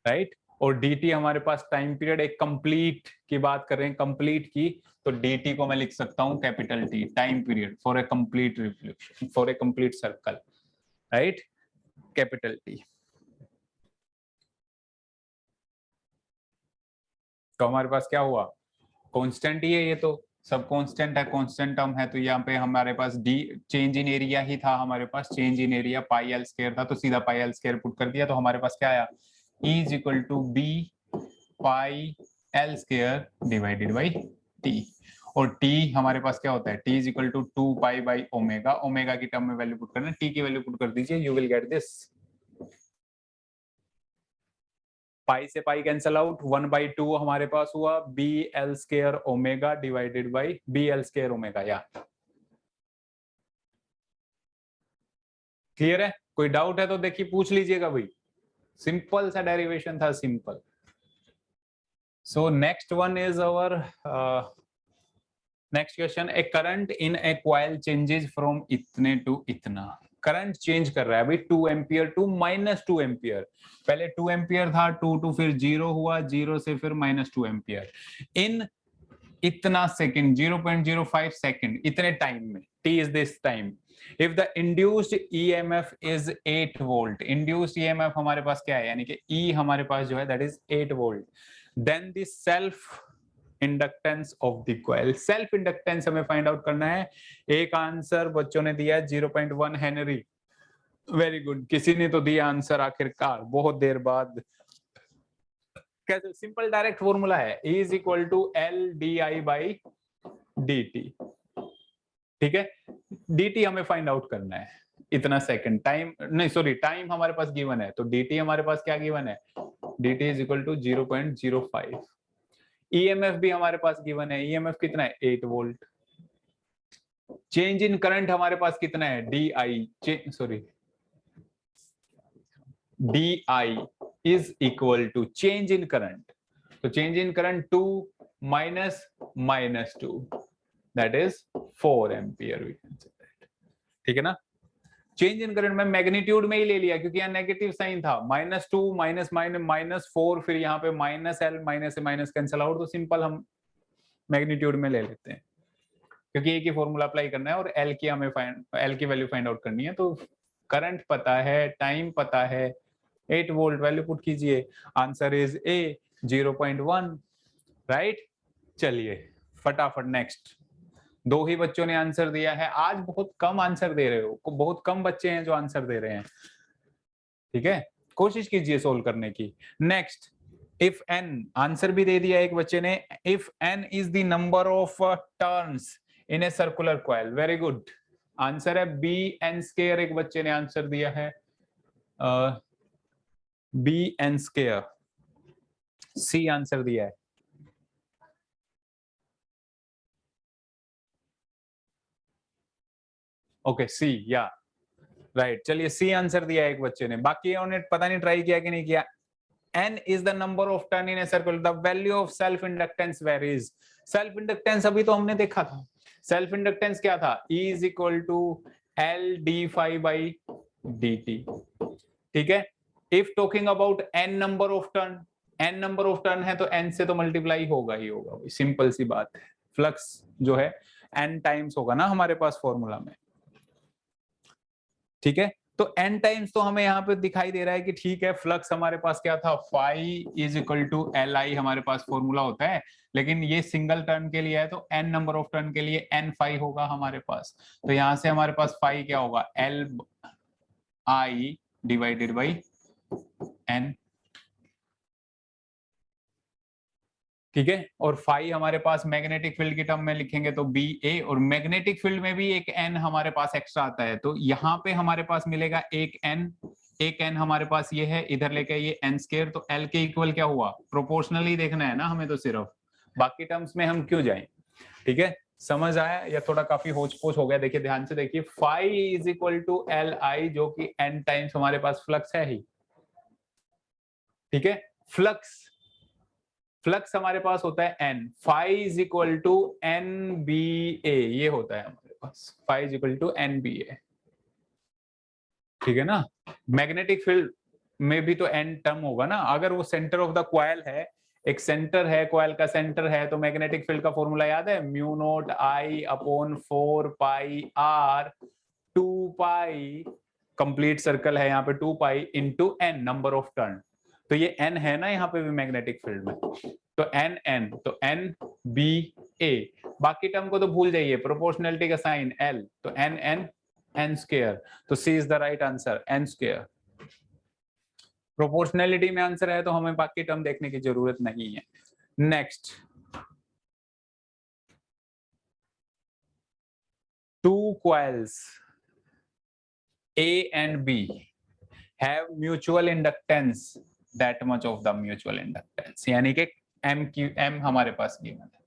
Right, और dt हमारे पास टाइम पीरियड, एक कंप्लीट की बात कर रहे हैं, कंप्लीट की, तो dt को मैं लिख सकता हूं capital T, time period for a complete reflection, for a complete circle, right, capital T. तो हमारे पास क्या हुआ, कांस्टेंट ही है, ये तो सब कांस्टेंट है, कांस्टेंट टर्म है, तो यहाँ पे हमारे पास डी चेंज इन एरिया ही था, हमारे पास change in area pi L square था, तो सीधा पाई एल स्क्वायर पुट कर दिया, तो हमारे पास क्या आया, E is equal to B pi L square divided by T. और t हमारे पास क्या होता है, t is equal to 2 pi by omega, omega की टर्म में वैल्यू पुट करना, t की वैल्यू पुट कर दीजिए, you will get this. Pi से पाई कैंसल आउट, 1/2 हमारे पास हुआ B L square omega divided by B L square omega. या क्लियर है? कोई डाउट है तो देखिए पूछ लीजिएगा भाई, सिंपल सा डेरिवेशन था, simple. So next one is our next question, A current in A coil changes from इतने टू इतना. करंट चेंज कर रहा है अभी 2 एम्पियर टू -2 एम्पियर. पहले 2 एम्पियर था, 2 टू फिर 0 हुआ, 0 से फिर -2 एम्पियर इन इतना सेकंड, 0.05 सेकंड, इतने टाइम में. t is this time. If the induced EMF is 8 volt, induced EMF हमारे पास क्या है, यानी कि E हमारे पास जो है that is 8 volt, then the self inductance of the coil. Self inductance हमें फाइंड आउट करना है. एक आंसर बच्चों ने दिया 0.1 हेनरी. वेरी गुड, किसी ने तो दिया आंसर आखिरकार बहुत देर बाद. कैसे, सिंपल डायरेक्ट फॉर्मूला है, E is equal to L D I by D T. ठीक है, dt हमें फाइंड आउट करना है, इतना सेकंड टाइम नहीं, सॉरी टाइम हमारे पास गिवन है, तो dt हमारे पास क्या गिवन है, dt is equal to 0.05. EMF भी हमारे पास गिवन है, EMF कितना है, 8 वोल्ट. चेंज इन करंट हमारे पास कितना है, DI is equal to change in current, तो change in current 2 minus -2, that is 4 ampere. ठीक है ना. चेंज इन करंट में मैग्नीट्यूड में ही ले लिया क्योंकि यहाँ नेगेटिव साइन था, -2 -4, फिर यहाँ पे -L, माइनस से माइनस कैंसल आउट, तो सिंपल हम मैग्नीट्यूड में ले लेते हैं क्योंकि एक ही फॉर्मूला अप्लाई करना है और L की वैल्यू फाइंड आउट करनी है. तो करंट पता है, टाइम पता है, 8 वोल्ट वैल्यू पुट कीजिए, आंसर इज A 0.1. राइट, चलिए फटाफट नेक्स्ट. 2 ही बच्चों ने आंसर दिया है, आज बहुत कम आंसर दे रहे हो, बहुत कम बच्चे हैं जो आंसर दे रहे हैं. ठीक है, कोशिश कीजिए सोल्व करने की. नेक्स्ट, इफ n, आंसर भी दे दिया एक बच्चे ने, if n is the number of turns in a circular coil. Very good, answer है bn². एक बच्चे ने आंसर दिया है bn². सी आंसर दिया है. ओके सी या राइट, चलिए सी आंसर दिया एक बच्चे ने, बाकी उन्होंने पता नहीं ट्राई किया कि नहीं किया। n is the number of turn in a circle, the value of self inductance varies। Self inductance अभी तो हमने देखा था, सेल्फ इंडक्टेंस क्या था, E is equal to L d phi by dt, ठीक है। If talking about n number of turn, n number of turn है तो n से तो मल्टीप्लाई होगा ही होगा, सिंपल सी बात है। फ्लक्स जो है n टाइम्स होगा ना हमारे पास फॉर्मूला में, ठीक है। तो n टाइम्स तो हमें यहाँ पे दिखाई दे रहा है कि ठीक है, फ्लक्स हमारे पास क्या था, phi is equal to L I हमारे पास फॉर्मूला होता है, लेकिन ये सिंगल टर्न के लिए है तो n नंबर ऑफ टर्न के लिए n फाई होगा हमारे पास। तो यहाँ से हमारे पास फाई क्या होगा, L I divided by n, ठीक है। और फाई हमारे पास मैग्नेटिक फील्ड की टर्म में लिखेंगे तो बी ए, और मैग्नेटिक फील्ड में भी एक एन हमारे पास एक्स्ट्रा आता है, तो यहाँ पे हमारे पास मिलेगा एक एन हमारे पास ये है, इधर लेके ये एन स्क्वायर, तो एल के इक्वल क्या हुआ, प्रोपोर्शनली देखना है ना हमें तो सिर्फ, बाकी टर्म्स में हम क्यों जाएं, ठीक है। समझ आया या थोड़ा काफी होच पोच हो गया, देखिए ध्यान से देखिए, phi is equal to L I जो कि एन टाइम्स हमारे पास फ्लक्स है ही, ठीक है। फ्लक्स हमारे पास होता है n, phi is equal to N B A, ये होता है हमारे पास, phi is equal to N B A, ठीक है ना। मैग्नेटिक फील्ड में भी तो n टर्म होगा ना, अगर वो सेंटर ऑफ द क्वाइल है, एक सेंटर है, क्वाइल का सेंटर है, तो मैग्नेटिक फील्ड का फॉर्मूला याद है, mu naught I upon 4 pi R, 2 pi complete circle है यहाँ पे 2 pi into n number of turn, तो ये n है ना यहाँ पे भी मैग्नेटिक फील्ड में, तो n तो n b a, बाकी टर्म को तो भूल जाइए, प्रोपोर्शनलिटी का साइन l, तो n स्क्वायर, तो c is the right answer, n square. Proportionality में आंसर है तो हमें बाकी टर्म देखने की जरूरत नहीं है। Next, two coils A and B have mutual inductance that much of the mutual inductance, यानी कि M हमारे पास गिवन है।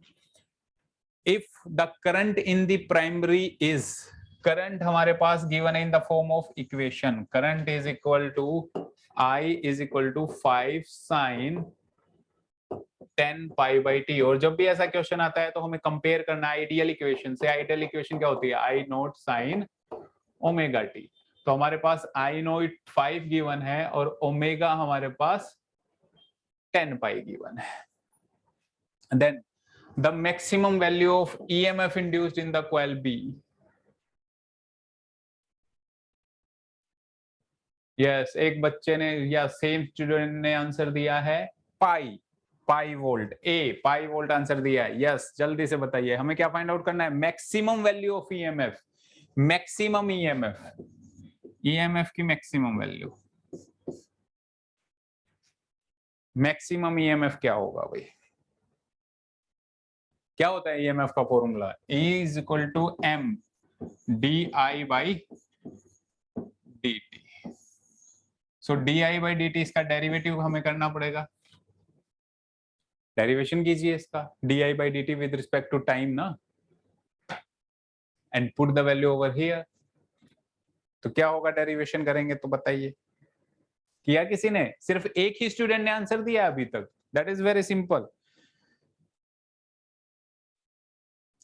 If the current in the primary is, current हमारे पास गिवन है in the form of equation, current is equal to I is equal to 5 sin 10 pi by T, और जब भी ऐसा क्वेश्चन आता है तो हमें कंपेयर करना आइडियल इक्वेशन से। आइडियल इक्वेशन क्या होती है, आई नॉट साइन ओमेगा टी, तो हमारे पास आई नॉट 5 गिवन है और ओमेगा हमारे पास 10 पाई गिवन है। Then the maximum value of EMF induced in the coil B, yes एक बच्चे ने या सेम स्टूडेंट ने आंसर दिया है पाई वोल्ट, पाई वोल्ट आंसर दिया है, यस जल्दी से बताइए हमें क्या फाइंड आउट करना है, maximum value of EMF, maximum EMF की मैक्सिमम वैल्यू, मैक्सिमम ईएमएफ क्या होगा भाई, क्या होता है ईएमएफ का formula, E is equal to M D I by D t, so d I by D t इसका डेरिवेटिव हमें करना पड़ेगा, डेरिवेशन कीजिए इसका, d I by D t with respect to time ना, and put the value over here, तो क्या होगा डेरिवेशन करेंगे तो बताइए, किया किसी ने, सिर्फ एक ही स्टूडेंट ने आंसर दिया अभी तक, that is very simple,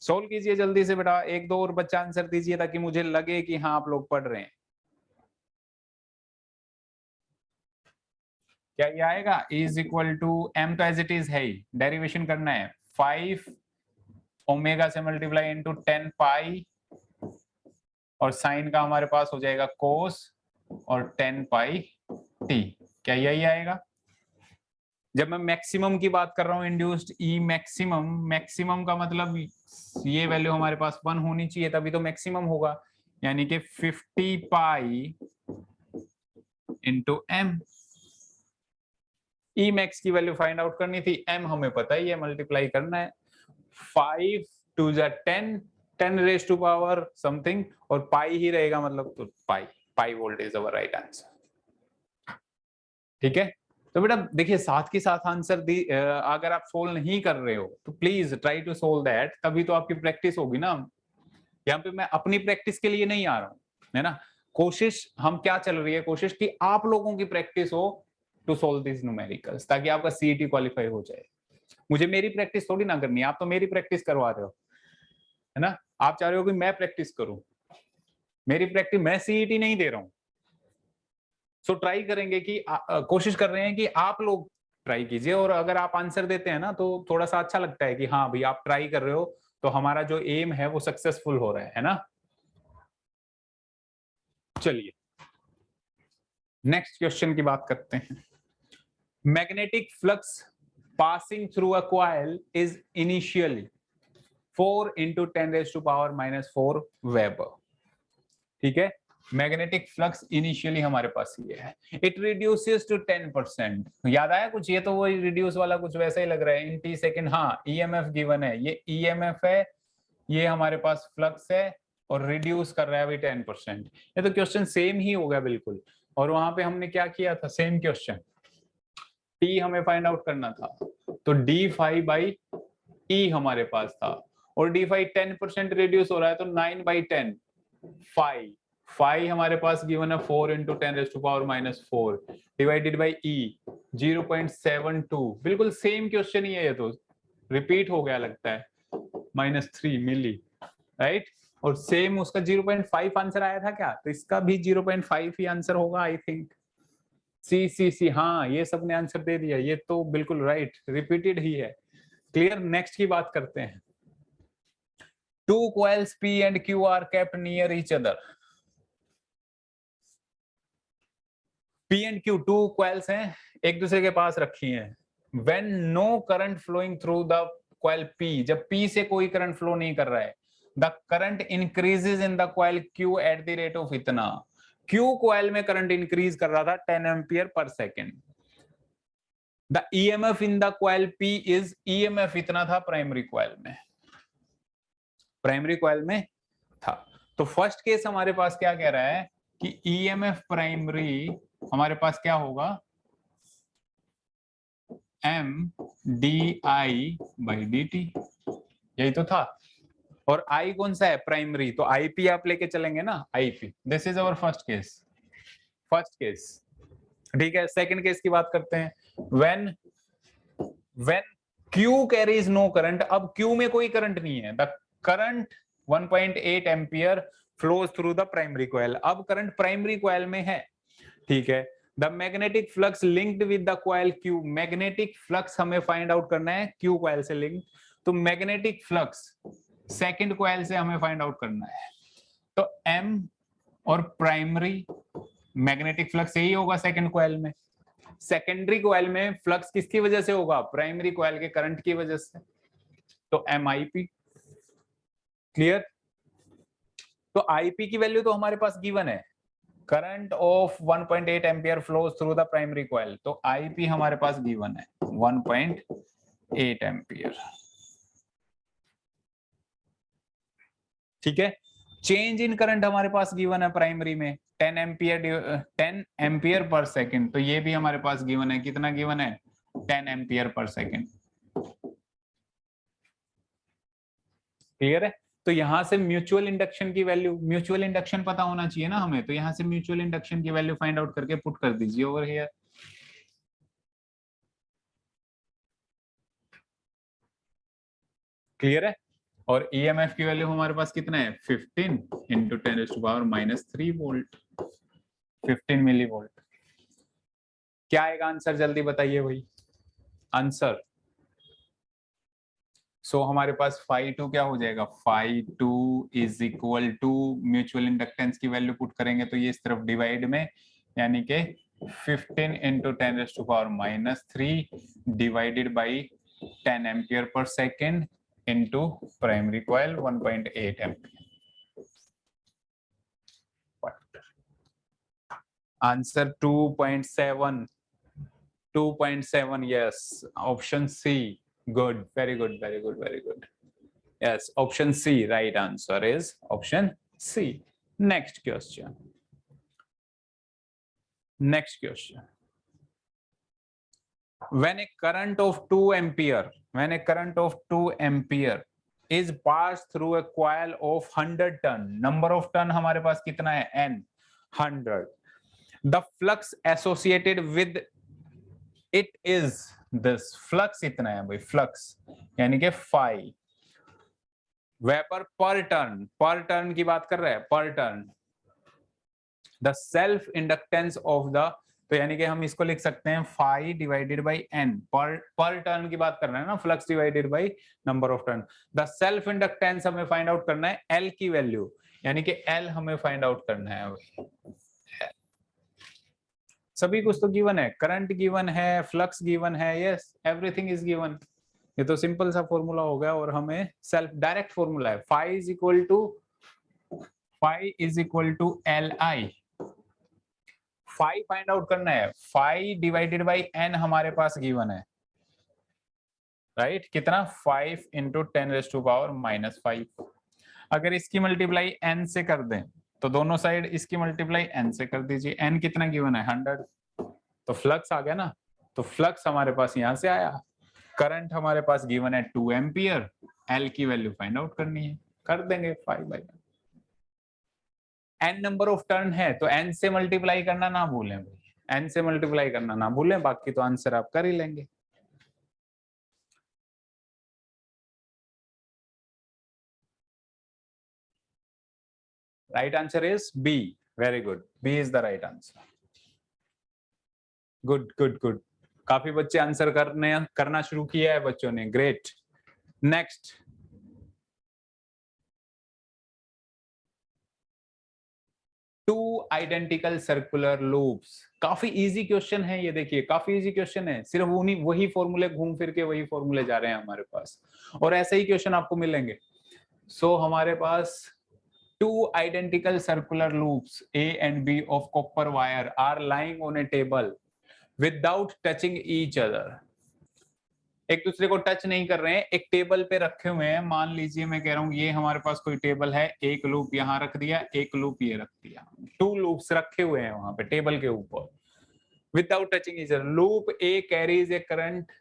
solve कीजिए जल्दी से बेटा, एक दो और बच्चा आंसर दीजिए ताकि मुझे लगे कि हाँ आप लोग पढ़ रहे हैं। क्या ये आएगा, इज इक्वल टू एम तो एज इट इज है ही, डेरिवेशन करना है 5 ओमेगा से मल्टीप्लाई इनटू 10 पाई, और साइन का हमारे पास हो जाएगा कोस और 10 पाई टी, क्या यही आएगा। जब मैं मैक्सिमम की बात कर रहा हूं इंड्यूस्ड ई मैक्सिमम, मैक्सिमम का मतलब ये वैल्यू हमारे पास 1 होनी चाहिए तभी तो मैक्सिमम होगा, यानी कि 50 pi into M, E max की वैल्यू फाइंड आउट करनी थी, एम हमें पता ही है मल्टीप्लाई करना है, 5 to the 10 raise to power something, और पाई ही रहेगा मतलब, तो pi volt is our right answer, ठीक है। तो बेटा देखिए साथ के साथ आंसर दी, अगर आप सोल्व नहीं कर रहे हो तो please try to solve that, तभी तो आपकी प्रैक्टिस होगी ना। यहाँ पे मैं अपनी प्रैक्टिस के लिए नहीं आ रहा हूँ, है ना। कोशिश हम क्या चल रही है, कोशिश कि आप लोगों की प्रैक्टिस हो टू सोल्व दिस न्यूमेरिकल्स, ताकि आपका सीईटी क्वालिफाई हो जाए। मुझे मेरी प्रैक्टिस थोड़ी ना करनी है, आप तो मेरी प्रैक्टिस करवा रहे हो, है ना। आप चाह रहे हो कि मैं प्रैक्टिस करूं, मेरी प्रैक्टिस, मैं सीईटी नहीं दे रहा हूं। सो ट्राई करेंगे कि कोशिश कर रहे हैं कि आप लोग ट्राई कीजिए, और अगर आप आंसर देते हैं ना तो थोड़ा सा अच्छा लगता है कि हाँ भाई आप ट्राई कर रहे हो, तो हमारा जो एम है वो सक्सेसफुल हो रहा है ना। चलिए नेक्स्ट क्वेश्चन की बात करते हैं। Magnetic flux passing through a coil is initially 4 into 10 raised to power minus 4 weber. ठीक है, मैग्नेटिक फ्लक्स इनिशियली हमारे पास ये है, इट रिड्यूसेस टू 10%। याद आया कुछ, ये तो वो रिड्यूस वाला कुछ वैसा ही लग रहा है इन टी सेकेंड। हाँ, ईएमएफ गिवन है, ये ईएमएफ है, ये हमारे पास फ्लक्स है, और रिड्यूस कर रहा है अभी 10%। ये तो क्वेश्चन सेम ही हो गया बिल्कुल। और वहां पे हमने क्या किया था, सेम क्वेश्चन, टी हमें फाइंड आउट करना था, तो डी फाइव बाई ई हमारे पास था, और डी फाइव 10% रिड्यूस हो रहा है, तो 9/10 फाइव, फाइव हमारे पास गिवन है 4 into 10 raised to power minus 4 divided by E 0.72। बिल्कुल सेम क्वेश्चन ही है, ये तो रिपीट हो गया लगता है, -3 मिली, राइट। और सेम उसका 0.5 आंसर आया था क्या, तो इसका भी 0.5 ही आंसर होगा आई थिंक। सी, हाँ ये सबने आंसर दे दिया, ये तो बिल्कुल राइट, रिपीटेड ही है। क्लियर, नेक्स्ट की बात करते हैं। Two coils P and Q are kept near each other. P and Q two coils हैं, एक दूसरे के पास रखी हैं। When no current flowing through the coil P, जब P से कोई करंट फ्लो नहीं कर रहा है, the current increases in the coil Q at the rate of इतना। Q coil में करंट इंक्रीज कर रहा था 10 ampere per second. The EMF in the coil P is, EMF इतना था प्राइमरी कॉइल में, प्राइमरी कॉइल में था। तो फर्स्ट केस हमारे पास क्या कह रहा है कि ईएमएफ प्राइमरी हमारे पास क्या होगा, M D I by D T, यही तो था। और आई कौन सा है, प्राइमरी, तो आईपी आप लेके चलेंगे ना, IP. This is our first case, first case. ठीक है, सेकंड केस की बात करते हैं। When Q carries no current, अब Q में कोई करंट नहीं है, the current 1.8 ampere flows through the primary coil. अब करंट प्राइमरी कॉइल में है, ठीक है। The magnetic flux linked with the coil Q, magnetic flux हमें फाइंड आउट करना है Q कॉइल से लिंक, तो मैग्नेटिक फ्लक्स सेकंड कॉइल से हमें फाइंड आउट करना है। तो M और प्राइमरी मैग्नेटिक फ्लक्स यही होगा सेकंड कॉइल में। सेकेंडरी कॉइल में फ्लक्स किसकी वजह से होगा, प्राइमरी कॉइल के करंट की वजह से, तो MIP। क्लियर, तो आईपी की वैल्यू तो हमारे पास गिवन है, current of 1.8 ampere flows through the primary coil, तो आईपी हमारे पास गिवन है 1.8 एम्पियर। ठीक है, चेंज इन करंट हमारे पास गिवन है प्राइमरी में 10 एम्पियर पर सेकेंड, तो ये भी हमारे पास गिवन है, कितना गिवन है, 10 एम्पियर पर सेकेंड। क्लियर है, तो यहां से म्यूचुअल इंडक्शन की वैल्यू, म्यूचुअल इंडक्शन पता होना चाहिए ना हमें, तो यहां से म्यूचुअल इंडक्शन की वैल्यू फाइंड आउट करके पुट कर दीजिए ओवर हियर। क्लियर है, और ईएमएफ की वैल्यू हमारे पास कितना है, 15 into 10⁻³ वोल्ट, 15 मिली वोल्ट। क्या आएगा आंसर, जल्दी बताइए भाई आंसर। सो हमारे पास φ2 क्या हो जाएगा, φ2 is equal to, mutual inductance की वैल्यू पुट करेंगे तो ये इस तरफ डिवाइड में, यानी कि 15 into 10⁻³ divided by 10 ampere per second into primary coil 1.8 ampere. Answer 2.7, 2.7, yes, option C. Good, very good, very good, very good. Yes, option C, right answer is option C. Next question. Next question. When a current of 2 ampere, when a current of 2 ampere is passed through a coil of 100 ton. Number of ton हमारे पास कितना है? n 100. The flux associated with it is this. Flux इतना है भाई, flux यानी कि phi. वेपर पर टर्न की बात कर रहे हैं, पर turn. The self inductance of the, तो यानी कि हम इसको लिख सकते हैं फाई डिवाइडेड बाई एन. पर टर्न की बात कर रहे हैं ना, flux divided by number of turn. The self inductance हमें फाइंड आउट करना है एल की वैल्यू, यानी कि एल हमें फाइंड आउट करना है. सभी कुछ तो गिवन है, करंट गिवन है, फ्लक्स गिवन है, यस एवरीथिंग इज गिवन. ये तो सिंपल सा फॉर्मूला हो गया और हमें सेल्फ डायरेक्ट फॉर्मूला है. Phi is equal to L I. Phi find out करना है. फाई डिवाइडेड बाई एन हमारे पास गिवन है, राइट? कितना? 5 इंटू 10⁻⁻5. अगर इसकी मल्टीप्लाई एन से कर दें तो दोनों साइड इसकी मल्टीप्लाई एन से कर दीजिए. एन कितना गिवन है? 100. तो फ्लक्स आ गया ना, तो फ्लक्स हमारे पास यहां से आया. करंट हमारे पास गिवन है 2 एम्पियर. एल की वैल्यू फाइंड आउट करनी है, कर देंगे 5/1. एन नंबर ऑफ टर्न है तो एन से मल्टीप्लाई करना ना भूलें भाई, एन से मल्टीप्लाई करना ना भूलें, बाकी तो आंसर आप कर ही लेंगे. Right answer is B. Very good, B is the right answer. Good good good. काफी बच्चे आंसर करना शुरू किया है बच्चों ने. Great. Next. Two identical circular loops. काफी इजी क्वेश्चन है ये, देखिए काफी इजी क्वेश्चन है. सिर्फ वही फॉर्मूले घूम फिर के वही फॉर्मूले जा रहे हैं हमारे पास, और ऐसे ही क्वेश्चन आपको मिलेंगे. सो हमारे पास two identical circular loops A and B of copper wire are lying on a table without touching each other. एक दूसरे को टच नहीं कर रहे हैं, एक टेबल पे रखे हुए हैं. मान लीजिए मैं कह रहा हूं ये हमारे पास कोई टेबल है, एक लूप यहाँ रख दिया, एक लूप ये रख दिया. 2 लूप्स रखे हुए हैं वहां पे टेबल के ऊपर without touching each other. Loop A carries a current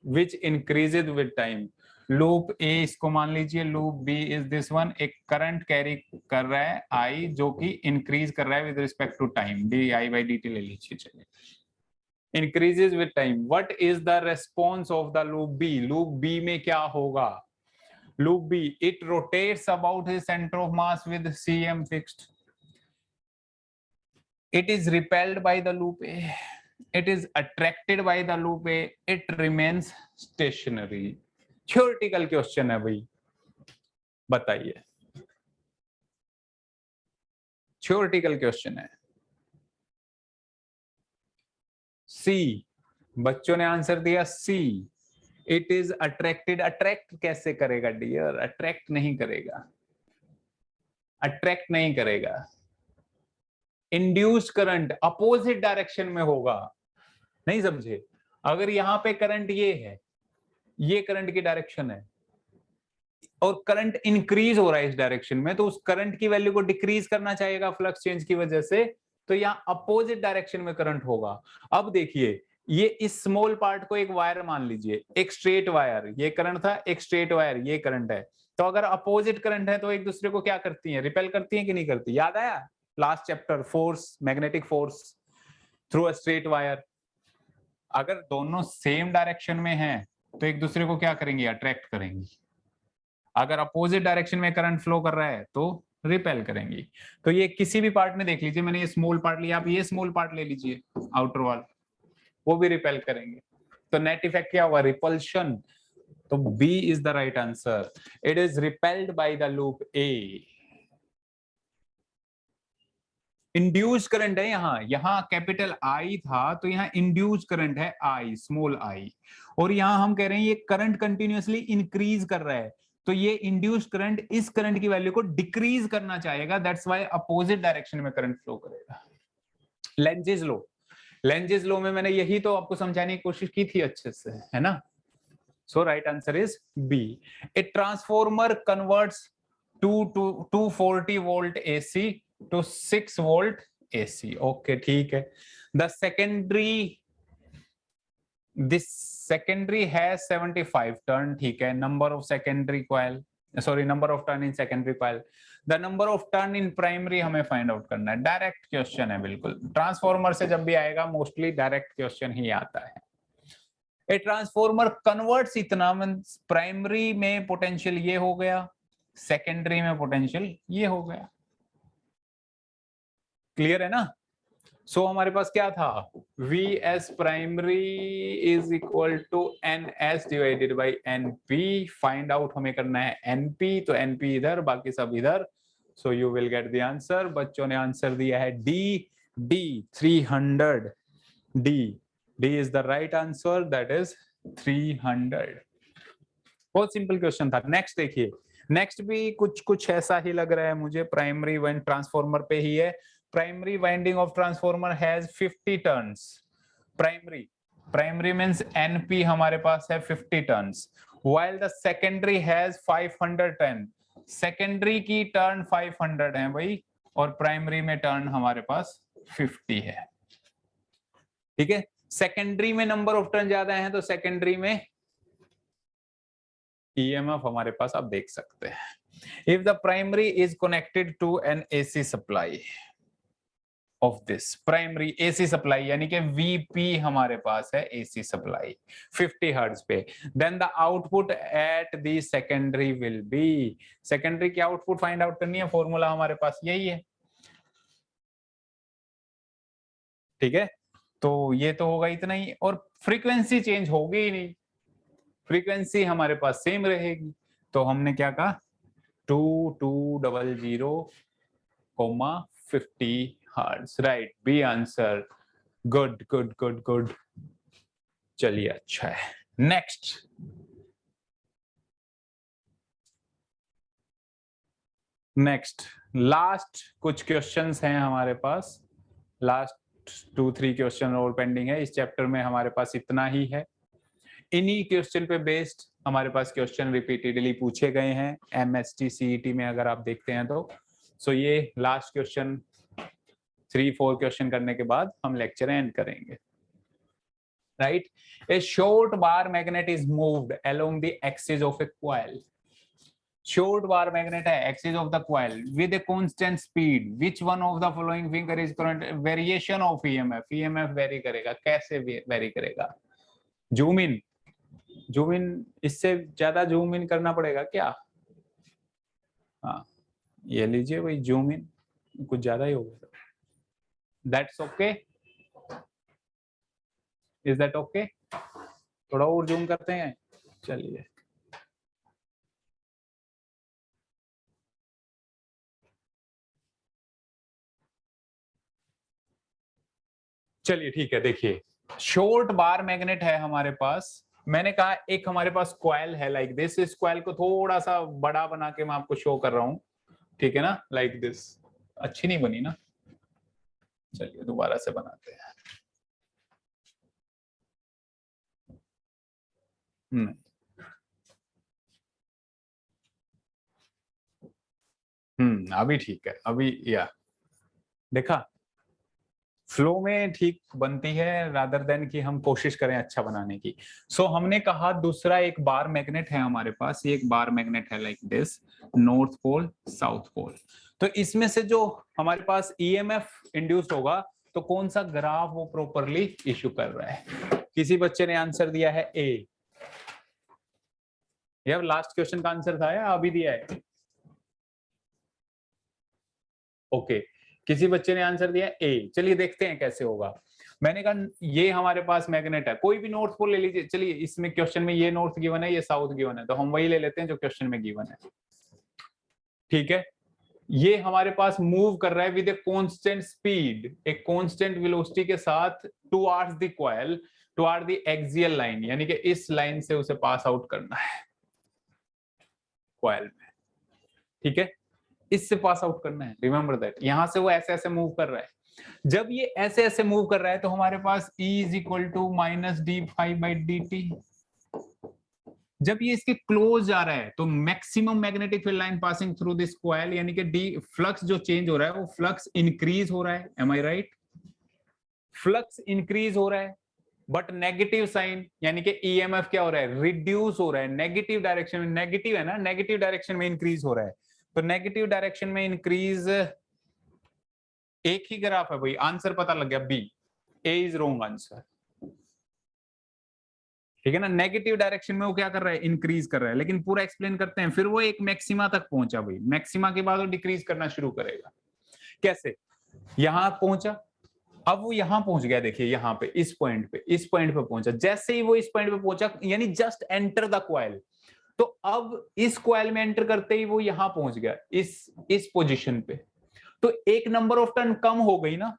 which increases with time. Loop A इसको मान लीजिए, loop B is this one. एक करंट कैरी कर रहा है आई, जो कि इंक्रीज कर रहा है with respect to time. D I by D T ले लीजिए. चलिए, increases with time. What is the response of the loop B? Loop B में क्या होगा? Loop B, it rotates about his centre of mass with cm fixed. It is repelled by the loop A. It is attracted by the loop A. It remains stationary. Theoretical question है भाई, बताइए. थ्योरेटिकल क्वेश्चन है. सी, बच्चों ने आंसर दिया C. It is attracted. Attract कैसे करेगा डियर? अट्रैक्ट नहीं करेगा, अट्रैक्ट नहीं करेगा. इंड्यूस्ड करंट अपोजिट डायरेक्शन में होगा. नहीं समझे? अगर यहां पे करंट ये है, ये करंट की डायरेक्शन है, और करंट इंक्रीज हो रहा है इस डायरेक्शन में, तो उस करंट की वैल्यू को डिक्रीज करना चाहेगा फ्लक्स चेंज की वजह से, तो यहाँ अपोजिट डायरेक्शन में करंट होगा. अब देखिए, ये इस स्मॉल पार्ट को एक वायर मान लीजिए, एक स्ट्रेट वायर, ये करंट था, एक स्ट्रेट वायर, ये करंट है. तो अगर अपोजिट करंट है तो एक दूसरे को क्या करती है? रिपेल करती है कि नहीं करती? याद आया last chapter, force, magnetic force through a straight wire. अगर दोनों सेम डायरेक्शन में हैं तो एक दूसरे को क्या करेंगे? अट्रैक्ट करेंगी. अगर अपोजिट डायरेक्शन में करंट फ्लो कर रहा है तो रिपेल करेंगी. तो ये किसी भी पार्ट में देख लीजिए, मैंने ये स्मॉल पार्ट लिया, आप ये स्मॉल पार्ट ले लीजिए, आउटर वॉल, वो भी रिपेल करेंगे. तो नेट इफेक्ट क्या हुआ? रिपल्शन. तो B is the right answer. It is repelled by the loop A. Induced current है यहाँ कैपिटल आई था, तो यहाँ इंड्यूस्ड करंट है आई, स्मॉल आई, और यहाँ हम कह रहे हैं ये करंट कंटिन्यूअसली इंक्रीज कर रहा है, तो ये इंड्यूस्ड करंट इस करंट की वैल्यू को डिक्रीज करना चाहेगा. दैट्स व्हाई अपोजिट डायरेक्शन में करंट फ्लो करेगा. लेंजेस लॉ, लेंजेस लॉ में मैंने यही तो आपको समझाने की कोशिश की थी अच्छे से, है ना? So right answer is B. A transformer converts 240 volt AC to 6 volt AC. Okay ठीक है. The secondary, this secondary has 75 turn. ठीक है. Number of secondary coil sorry number of turn in secondary coil, the number of turn in primary हमें फाइंड आउट करना है। डायरेक्ट क्वेश्चन है बिल्कुल, ट्रांसफॉर्मर से जब भी आएगा मोस्टली डायरेक्ट क्वेश्चन ही आता है। ए ट्रांसफॉर्मर कन्वर्ट्स इतना, मींस प्राइमरी में पोटेंशियल ये हो गया, सेकेंडरी में पोटेंशियल ये हो गया। क्लियर है ना? सो हमारे पास क्या था, V S primary is equal to N S divided by N P. Find out हमें करना है एन पी, तो एन पी इधर, बाकी सब इधर। So you will get the answer. बच्चों ने आंसर दिया है D, D 300, D, D is the right answer, that is 300। बहुत सिंपल क्वेश्चन था। नेक्स्ट देखिए, नेक्स्ट भी कुछ कुछ ऐसा ही लग रहा है मुझे, प्राइमरी वाइंड ट्रांसफॉर्मर पे ही है। Primary winding of transformer has 50 turns. Primary means NP हमारे पास है 50 turns, while the secondary has 510. Secondary की turn 500 है भाई, और primary में turn हमारे पास 50 है। ठीक है, secondary में number of turn ज्यादा है, तो secondary में EMF हमारे पास आप देख सकते हैं। If the primary is connected to an AC supply of this primary AC supply, यानी कि VP हमारे पास है AC सप्लाई 50 हर्ट्ज पे, then the output at the secondary will be, secondary की आउटपुट फाइंड आउट करनी है, फॉर्मूला हमारे पास यही है। ठीक है, तो ये तो होगा इतना ही, और फ्रीक्वेंसी चेंज होगी ही नहीं, फ्रीक्वेंसी हमारे पास सेम रहेगी। तो हमने क्या कहा, 2200,50 hertz, right, B answer. Good good good good, चलिए अच्छा है। नेक्स्ट, लास्ट कुछ क्वेश्चंस हैं हमारे पास, लास्ट 2-3 क्वेश्चन और पेंडिंग है इस चैप्टर में, हमारे पास इतना ही है। इन्हीं क्वेश्चन पे बेस्ड हमारे पास क्वेश्चन रिपीटेडली पूछे गए हैं MST CET में, अगर आप देखते हैं तो। सो ये लास्ट क्वेश्चन 3-4 क्वेश्चन करने के बाद हम लेक्चर एंड करेंगे। Right, a short bar magnet is moved along the axis of a coil. Short bar magnet है, axis of the coil with a constant speed, which one of the following figure is current, variation of EMF, EMF vary करेगा, कैसे वेरी करेगा, जूम इन, जूम इन, इससे ज्यादा जूम इन करना पड़ेगा क्या? हाँ, ये लीजिए भाई, जूम इन कुछ ज्यादा ही होगा। That's okay? Is that okay? थोड़ा और जूम करते हैं, चलिए। चलिए ठीक है, देखिए शॉर्ट बार मैग्नेट है हमारे पास। मैंने कहा एक हमारे पास कॉइल है लाइक दिस, इस कॉइल को थोड़ा सा बड़ा बना के मैं आपको शो कर रहा हूं, ठीक है ना, लाइक दिस। अच्छी नहीं बनी ना, चलिए दोबारा से बनाते हैं। अभी ठीक है, अभी या देखा, फ्लो में ठीक बनती है रादर देन कि हम कोशिश करें अच्छा बनाने की। सो हमने कहा दूसरा एक बार मैग्नेट है हमारे पास, ये एक बार मैग्नेट है like this, north pole south pole. तो इसमें से जो हमारे पास EMF इंड्यूस्ड होगा, तो कौन सा ग्राफ वो प्रॉपरली इशू कर रहा है। किसी बच्चे ने आंसर दिया है A, यह लास्ट क्वेश्चन का आंसर था या अभी दिया है? ओके, किसी बच्चे ने आंसर दिया A। चलिए देखते हैं कैसे होगा। मैंने कहा ये हमारे पास मैग्नेट है, कोई भी नॉर्थ पोल ले लीजिए। चलिए इसमें क्वेश्चन में ये नॉर्थ गिवन है, ये साउथ गिवन है, तो हम वही ले लेते हैं जो क्वेश्चन में गिवन है। ठीक है, ये हमारे पास मूव कर रहा है विद ए कांस्टेंट स्पीड, एक कांस्टेंट वेलोसिटी के साथ towards the coil, toward the axial line, यानी कि इस लाइन से उसे पास आउट करना है कॉइल में। ठीक है, इससे पास आउट करना है, रिमेंबर दैट। यहां से वो ऐसे ऐसे मूव कर रहा है, जब ये ऐसे ऐसे मूव कर रहा है तो हमारे पास E is equal to minus d∅dt। जब ये इसके क्लोज जा रहा है तो maximum magnetic field line passing through this coil, यानी कि डी फ्लक्स जो चेंज हो रहा है वो फ्लक्स इंक्रीज हो रहा है। M I right? Flux increase हो रहा है, बट नेगेटिव साइन यानी कि ईएमएफ क्या हो रहा है, रिड्यूस हो रहा है, नेगेटिव डायरेक्शन में, नेगेटिव है ना, नेगेटिव डायरेक्शन में इंक्रीज हो रहा है। तो नेगेटिव डायरेक्शन में इंक्रीज, एक ही ग्राफ है भाई, आंसर पता लग गया, B, A is wrong answer, ठीक है ना। नेगेटिव डायरेक्शन में वो क्या कर रहा है, इंक्रीज कर रहा है, लेकिन पूरा एक्सप्लेन करते हैं। फिर वो एक मैक्सिमा तक पहुंचा भाई, मैक्सिमा के बाद वो डिक्रीज करना शुरू करेगा। कैसे, यहां पहुंचा, अब वो यहां पहुंच गया, देखिए यहां पे इस पॉइंट पे, इस पॉइंट पे पहुंचा। जैसे ही वो इस पॉइंट पे पहुंचा, यानी जस्ट एंटर द कॉइल, तो अब इस कॉइल में एंटर करते ही वो यहां पहुंच गया, इस पोजीशन पे। तो एक नंबर ऑफ टर्न कम हो गई ना,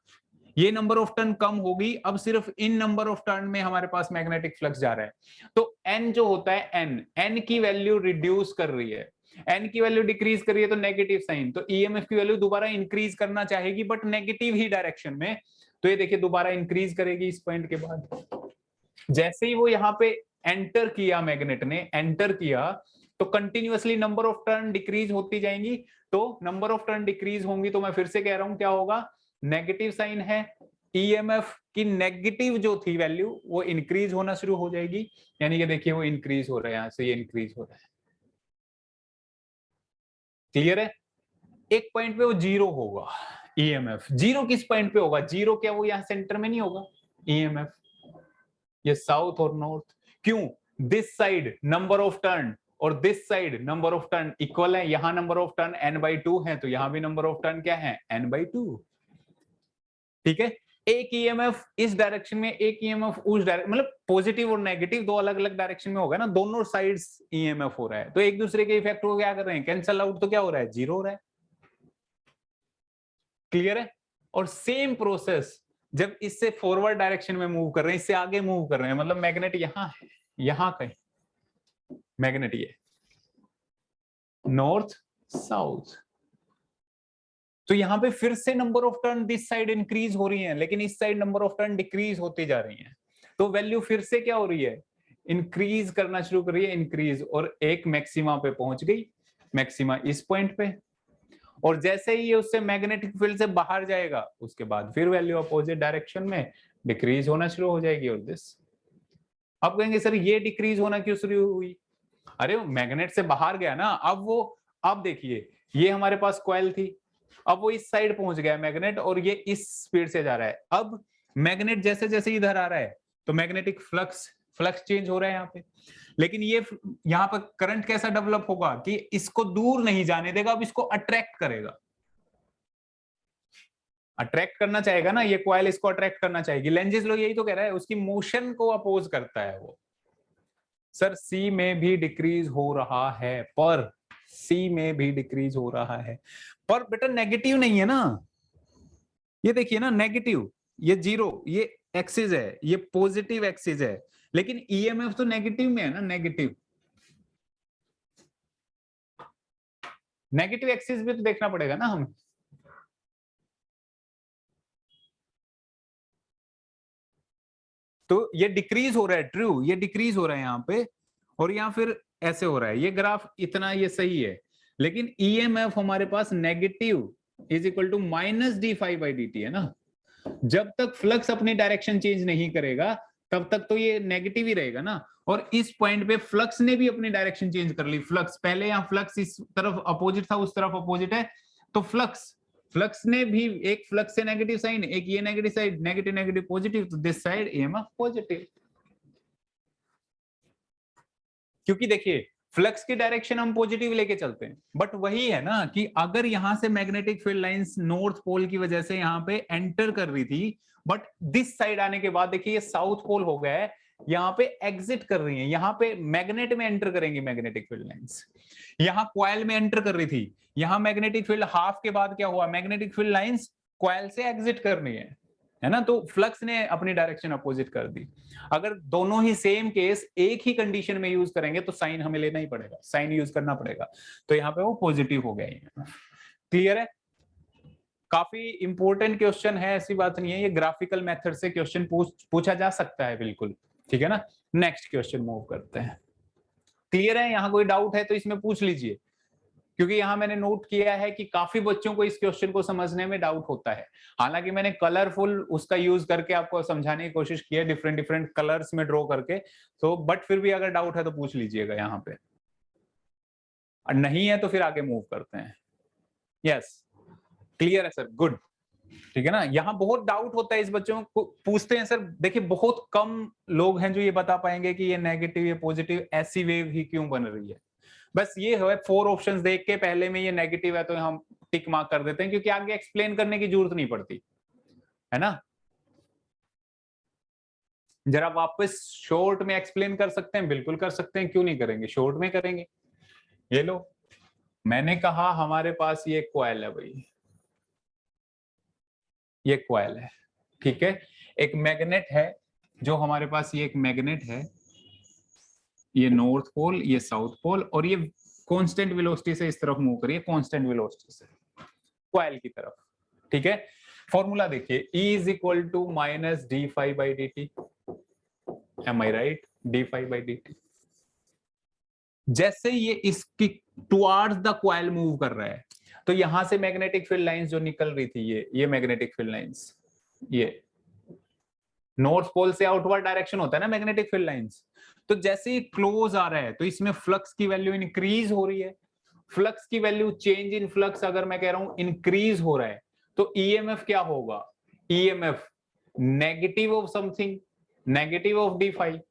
ये नंबर ऑफ टर्न कम होगी। अब सिर्फ इन नंबर ऑफ टर्न में हमारे पास मैग्नेटिक फ्लक्स जा रहा है। तो एन जो होता है, एन की वैल्यू रिड्यूस कर रही है, एन की वैल्यू डिक्रीज कर रही है, तो नेगेटिव साइन, तो ईएमएफ की वैल्यू दोबारा इंक्रीज करना चाहेगी, बट नेगेटिव ही डायरेक्शन में। तो ये देखिए दोबारा इंक्रीज करेगी इस पॉइंट के बाद। जैसे ही वो यहाँ पे एंटर किया, मैग्नेट ने एंटर किया, तो continuously number of turn decrease होती जाएंगी। तो नंबर ऑफ टर्न डिक्रीज होंगी, तो मैं फिर से कह रहा हूं क्या होगा, नेगेटिव साइन है, ईएमएफ की नेगेटिव जो थी वैल्यू वो इंक्रीज होना शुरू हो जाएगी। यानी कि देखिए वो इंक्रीज हो रहा है, यहां से ये इंक्रीज हो रहा है, क्लियर है। एक पॉइंट पे वो जीरो होगा ईएमएफ। जीरो किस पॉइंट पे होगा, जीरो क्या वो यहां सेंटर में नहीं होगा ईएमएफ, ये साउथ और नॉर्थ। क्यों, this side number of turn और this side number of turn equal है। यहां नंबर ऑफ टर्न n/2 है, तो यहां भी नंबर ऑफ टर्न क्या है, n/2, ठीक है। एक ईएमएफ इस डायरेक्शन में, एक ईएमएफ उस डायरेक्शन, मतलब पॉजिटिव और नेगेटिव दो अलग अलग डायरेक्शन में होगा ना, दोनों साइड्स ईएमएफ हो रहा है, तो एक दूसरे के इफेक्ट को क्या कर रहे हैं, कैंसल आउट, तो क्या हो रहा है, जीरो हो रहा है, क्लियर है। और सेम प्रोसेस जब इससे फॉरवर्ड डायरेक्शन में मूव कर रहे हैं, इससे आगे मूव कर रहे हैं, मतलब मैग्नेट यहां है, यहां कहीं मैग्नेट ये नॉर्थ साउथ, तो यहां पे फिर से number of turn this side increase हो रही है, लेकिन इस side number of turn decrease होती जा रही है। तो वैल्यू फिर से क्या हो रही है, इंक्रीज करना शुरू कर रही है, इंक्रीज, और एक मैक्सिमा पे पहुंच गई, मैक्सिमा इस पॉइंट पे। और जैसे ही ये उससे मैग्नेटिक फील्ड से बाहर जाएगा, उसके बाद फिर वैल्यू अपोजिट डायरेक्शन में डिक्रीज होना शुरू हो जाएगी। और दिस, अब कहेंगे सर ये डिक्रीज होना क्यों शुरू हुई, अरे वो मैग्नेट से बाहर गया ना, अब वो, अब देखिए ये हमारे पास कॉइल थी, अब वो इस साइड पहुंच गया मैग्नेट, और ये इस स्पीड से जा रहा है। अब मैग्नेट जैसे जैसे इधर आ रहा है, तो मैग्नेटिक फ्लक्स फ्लक्स चेंज हो रहा है यहाँ पे, लेकिन ये यहाँ पर करंट कैसा डेवलप होगा कि इसको दूर नहीं जाने देगा, अब इसको अट्रैक्ट करेगा, अट्रैक्ट करना चाहेगा ना, ये कॉइल इसको अट्रैक्ट करना चाहेगी। लेंजेस लो यही तो कह रहा है, उसकी मोशन को अपोज करता है वो। सर सी में भी डिक्रीज हो रहा है, पर सी में भी डिक्रीज हो रहा है, पर बेटा नेगेटिव नहीं है ना, ये देखिए ना नेगेटिव, ये जीरो, ये एक्सिस है, ये पॉजिटिव एक्सिस है, लेकिन ईएमएफ तो नेगेटिव में है ना, नेगेटिव, नेगेटिव एक्सिस भी तो देखना पड़ेगा ना हमें। तो ये डिक्रीज हो रहा है, ट्रू, ये डिक्रीज हो रहा है यहाँ पे, और यहाँ फिर ऐसे हो रहा है, ये ग्राफ इतना ये सही है, लेकिन ईएमएफ हमारे पास negative is equal to -d∅/dt है ना। जब तक फ्लक्स अपनी डायरेक्शन चेंज नहीं करेगा, तब तक तो ये नेगेटिव ही रहेगा ना। और इस पॉइंट पे फ्लक्स ने भी अपनी डायरेक्शन चेंज कर ली, फ्लक्स पहले यहाँ फ्लक्स इस तरफ अपोजिट था, उस तरफ अपोजिट है, तो फ्लक्स फ्लक्स ने भी, एक फ्लक्स से नेगेटिव साइन, एक ये negative side, negative negative positive, तो दिस साइड ईएमएफ पॉजिटिव। क्योंकि देखिए फ्लक्स की डायरेक्शन हम पॉजिटिव लेके चलते हैं, बट वही है ना कि अगर यहां से magnetic field lines north pole की वजह से यहां पे एंटर कर रही थी, बट दिस साइड आने के बाद देखिए ये साउथ पोल हो गया है, यहाँ पे एग्जिट कर रही है, यहाँ पे मैग्नेट में एंटर करेंगी मैग्नेटिक फील्ड लाइंस, यहाँ कॉइल में एंटर कर रही थी, यहाँ मैग्नेटिक फील्ड हाफ के बाद क्या हुआ, मैग्नेटिक फील्ड लाइंस कॉइल से एग्जिट करनी है ना, तो फ्लक्स ने अपनी डायरेक्शन अपोजिट कर दी। अगर दोनों ही सेम केस एक ही कंडीशन में यूज करेंगे, तो साइन हमें लेना ही पड़ेगा, साइन यूज करना पड़ेगा, तो यहाँ पे वो पॉजिटिव हो गया। क्लियर है, काफी इंपॉर्टेंट क्वेश्चन है, ऐसी बात नहीं है, ये ग्राफिकल मेथड से क्वेश्चन पूछा जा सकता है बिल्कुल, ठीक है ना। नेक्स्ट क्वेश्चन मूव करते हैं। क्लियर है, यहाँ कोई डाउट है तो इसमें पूछ लीजिए। क्योंकि यहाँ मैंने नोट किया है कि काफी बच्चों को इस क्वेश्चन को समझने में डाउट होता है। हालांकि मैंने कलरफुल उसका यूज करके आपको समझाने की कोशिश की है, डिफरेंट डिफरेंट कलर्स में ड्रॉ करके, तो बट फिर भी अगर डाउट है तो पूछ लीजिएगा यहाँ पे, और नहीं है तो फिर आगे मूव करते हैं। यस, क्लियर है सर, गुड, ठीक है ना। यहाँ बहुत डाउट होता है इस बच्चों को, पूछते हैं सर, देखिए बहुत कम लोग हैं जो ये बता पाएंगे कि ये नेगेटिव ये पॉजिटिव ऐसी वेव ही क्यों बन रही है। बस ये है 4 ऑप्शंस देख के पहले में ये नेगेटिव है तो हम टिक मार्क कर देते हैं, क्योंकि आगे एक्सप्लेन करने की जरूरत नहीं पड़ती है ना। जरा वापस शॉर्ट में एक्सप्लेन कर सकते हैं, बिल्कुल कर सकते हैं, क्यों नहीं करेंगे, शॉर्ट में करेंगे। ये लो, मैंने कहा हमारे पास ये कॉइल है भाई, ये कॉइल है, ठीक है। एक मैग्नेट है, जो हमारे पास ये एक मैग्नेट है, ये नॉर्थ पोल ये साउथ पोल, और ये कांस्टेंट वेलोसिटी से इस तरफ मूव करिए, कांस्टेंट वेलोसिटी से कॉइल की तरफ, ठीक है। फॉर्मूला देखिए, E is equal to minus D five by D T, am I right, D five by D T. जैसे ये इसकी टुवार्ड्स द कॉइल मूव कर रहा है, तो यहां से मैग्नेटिक फील्ड लाइंस जो निकल रही थी, ये मैग्नेटिक फील्ड लाइंस, ये नॉर्थ पोल से आउटवर्ड डायरेक्शन होता है ना मैग्नेटिक फील्ड लाइंस, तो जैसे ही क्लोज आ रहा है तो इसमें फ्लक्स की वैल्यू इंक्रीज हो रही है। फ्लक्स की वैल्यू, चेंज इन फ्लक्स अगर मैं कह रहा हूं इंक्रीज हो रहा है, तो ईएमएफ क्या होगा, EMF negative of something, negative of D five,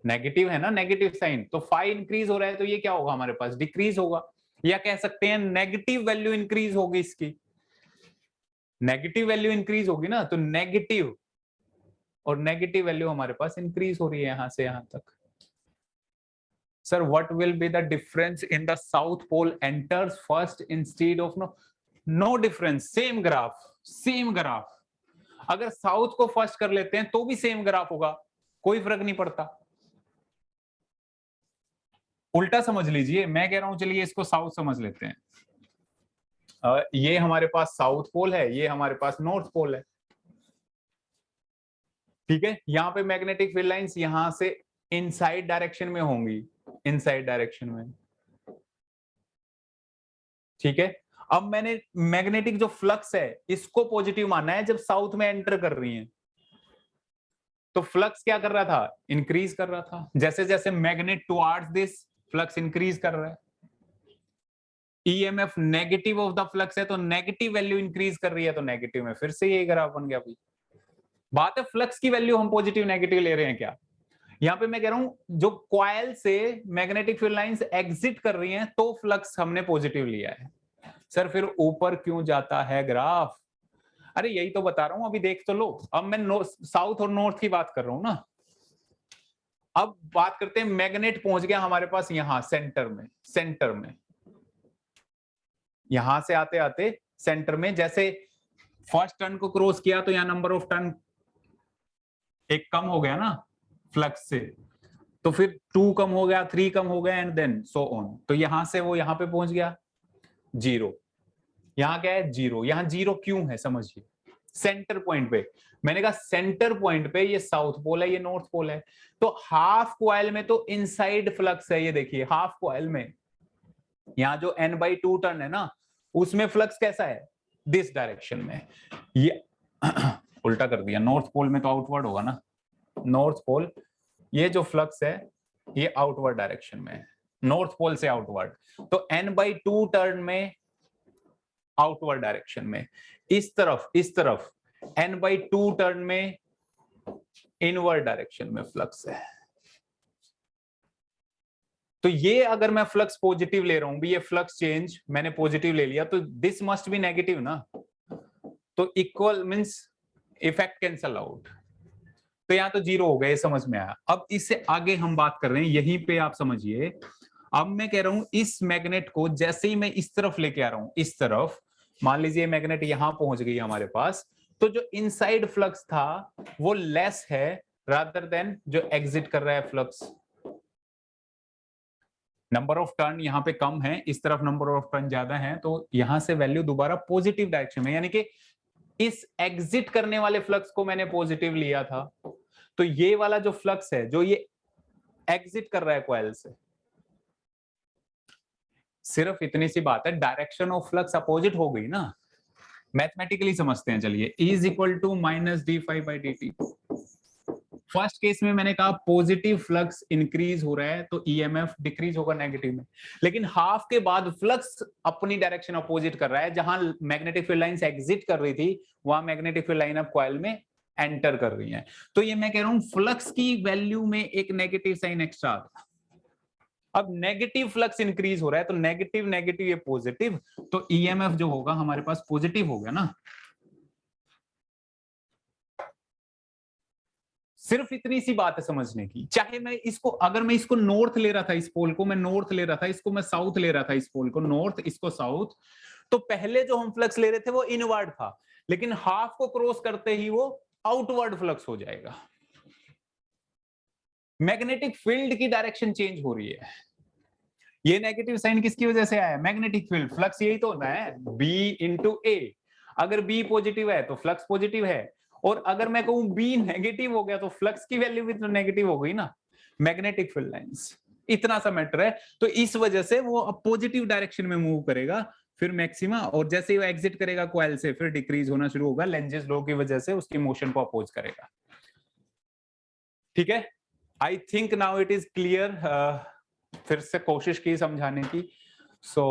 negative है ना, नेगेटिव साइन, तो फाई इंक्रीज हो रहा है तो ये क्या होगा हमारे पास, डिक्रीज होगा, या कह सकते हैं नेगेटिव वैल्यू इंक्रीज होगी इसकी, नेगेटिव वैल्यू इंक्रीज होगी ना, तो नेगेटिव और नेगेटिव वैल्यू हमारे पास इंक्रीज हो रही है यहां से यहां तक। Sir what will be the difference in the south pole enters first instead of, no difference, same graph, same graph. अगर साउथ को फर्स्ट कर लेते हैं तो भी सेम ग्राफ होगा, कोई फर्क नहीं पड़ता। उल्टा समझ लीजिए, मैं कह रहा हूं चलिए इसको साउथ समझ लेते हैं, ये हमारे पास साउथ पोल है, ये हमारे पास नॉर्थ पोल है, ठीक है। यहां पे मैग्नेटिक फील्ड लाइंस यहां से इनसाइड डायरेक्शन में होंगी, इनसाइड डायरेक्शन में, ठीक है। अब मैंने मैग्नेटिक जो फ्लक्स है इसको पॉजिटिव मानना है जब साउथ में एंटर कर रही है, तो फ्लक्स क्या कर रहा था, इंक्रीज कर रहा था, जैसे जैसे magnet towards this flux increase कर रहा है। EMF negative of the flux है तो नेगेटिव वैल्यू इंक्रीज कर रही है, तो नेगेटिव में फिर से यही ग्राफ बन गया भाई। बात है फ्लक्स की वैल्यू हम पॉजिटिव नेगेटिव ले रहे हैं क्या, यहाँ पे मैं कह रहा हूं जो कॉइल से मैग्नेटिक फील्ड लाइंस एग्जिट कर रही हैं तो फ्लक्स हमने पॉजिटिव लिया है। सर फिर ऊपर क्यों जाता है ग्राफ, अरे यही तो बता रहा हूं, अभी देख तो लो। अब मैं साउथ और नॉर्थ की बात कर रहा हूं ना। अब बात करते हैं, मैग्नेट पहुंच गया हमारे पास यहां सेंटर में, सेंटर में, यहां से आते आते सेंटर में, जैसे फर्स्ट टर्न को क्रॉस किया तो यहां नंबर ऑफ टर्न एक कम हो गया ना फ्लक्स से, तो फिर 2 कम हो गया, 3 कम हो गया, एंड देन सो ऑन, तो यहां से वो यहां पे पहुंच गया 0। यहां क्या है 0, यहां 0 क्यों है समझिए, सेंटर पॉइंट पे, मैंने कहा सेंटर पॉइंट पे ये साउथ पोल है, ये नॉर्थ पोल है, तो हाफ कॉइल में तो इनसाइड फ्लक्स है, ये देखिए हाफ कॉइल में यहां जो n/2 टर्न है ना, उसमें फ्लक्स कैसा है, दिस डायरेक्शन में, ये उल्टा कर दिया, नॉर्थ पोल में तो आउटवर्ड होगा ना, नॉर्थ पोल, ये जो फ्लक्स है ये आउटवर्ड डायरेक्शन में है, नॉर्थ पोल से आउटवर्ड, तो n/2 टर्न में आउटवर्ड डायरेक्शन में, इस तरफ n/2 टर्न में इनवर्ड डायरेक्शन में फ्लक्स है। तो ये अगर मैं फ्लक्स पॉजिटिव ले रहा हूं भी, ये फ्लक्स चेंज मैंने पॉजिटिव ले लिया, तो दिस मस्ट बी नेगेटिव ना, तो equal means effect cancel out, तो यहां तो 0 हो गए, समझ में आया। अब इससे आगे हम बात कर रहे हैं, यहीं पे आप समझिए। अब मैं कह रहा हूं इस मैग्नेट को जैसे ही मैं इस तरफ लेके आ रहा हूं, इस तरफ, मान लीजिए मैग्नेट यहां पहुंच गई हमारे पास, तो जो इनसाइड फ्लक्स था वो लेस है रादर देन जो एग्जिट कर रहा है फ्लक्स। नंबर ऑफ टर्न यहाँ पे कम है, इस तरफ नंबर ऑफ टर्न ज्यादा है, तो यहां से वैल्यू दोबारा पॉजिटिव डायरेक्शन में, यानी कि इस एग्जिट करने वाले फ्लक्स को मैंने पॉजिटिव लिया था, तो ये वाला जो फ्लक्स है जो ये एग्जिट कर रहा है कॉइल से, सिर्फ इतनी सी बात है, डायरेक्शन ऑफ फ्लक्स अपोजिट हो गई ना, मैथमेटिकली समझते हैं चलिए। E is equal to minus d∅/dt। First case में मैंने कहा पॉजिटिव फ्लक्स इंक्रीज हो रहा है तो ईएमएफ डिक्रीज होगा नेगेटिव में, लेकिन हाफ के बाद फ्लक्स अपनी डायरेक्शन अपोजिट कर रहा है, जहां मैग्नेटिक फील्ड लाइंस एग्जिट कर रही थी वहां मैग्नेटिक फील्ड लाइन अब कॉइल में एंटर कर रही है। तो ये मैं कह रहा हूं फ्लक्स की वैल्यू में एक नेगेटिव साइन एक्स्ट्रा आ गया। अब नेगेटिव फ्लक्स इंक्रीज हो रहा है तो नेगेटिव नेगेटिव ये पॉजिटिव, तो ईएमएफ जो होगा हमारे पास पॉजिटिव हो गया ना। सिर्फ इतनी सी बात है समझने की। चाहे मैं इसको, अगर मैं इसको नॉर्थ ले रहा था, इस पोल को मैं नॉर्थ ले रहा था, इसको मैं साउथ ले रहा था, इस पोल को नॉर्थ, इसको साउथ, तो पहले जो हम फ्लक्स ले रहे थे वो इनवर्ड था, लेकिन हाफ को क्रॉस करते ही वो आउटवर्ड फ्लक्स हो जाएगा। मैग्नेटिक फील्ड की डायरेक्शन चेंज हो रही है। ये नेगेटिव साइन किसकी वजह से आया? Magnetic field. फ्लक्स यही तो होता है, B इंटू ए। अगर B पॉजिटिव है तो फ्लक्स पॉजिटिव है, और अगर मैं कहूं B नेगेटिव हो गया तो फ्लक्स की वैल्यू भी तो नेगेटिव हो गई ना। मैग्नेटिक फील्ड लाइंस, इतना सा मैटर है। तो इस वजह से वो अब पॉजिटिव डायरेक्शन में मूव करेगा, फिर मैक्सिमा, और जैसे ही वो एग्जिट करेगा कॉइल से फिर डिक्रीज होना शुरू होगा, लेंजेस लॉ की वजह से उसकी मोशन को अपोज करेगा। ठीक है, I think now it is clear. फिर से कोशिश की समझाने की। So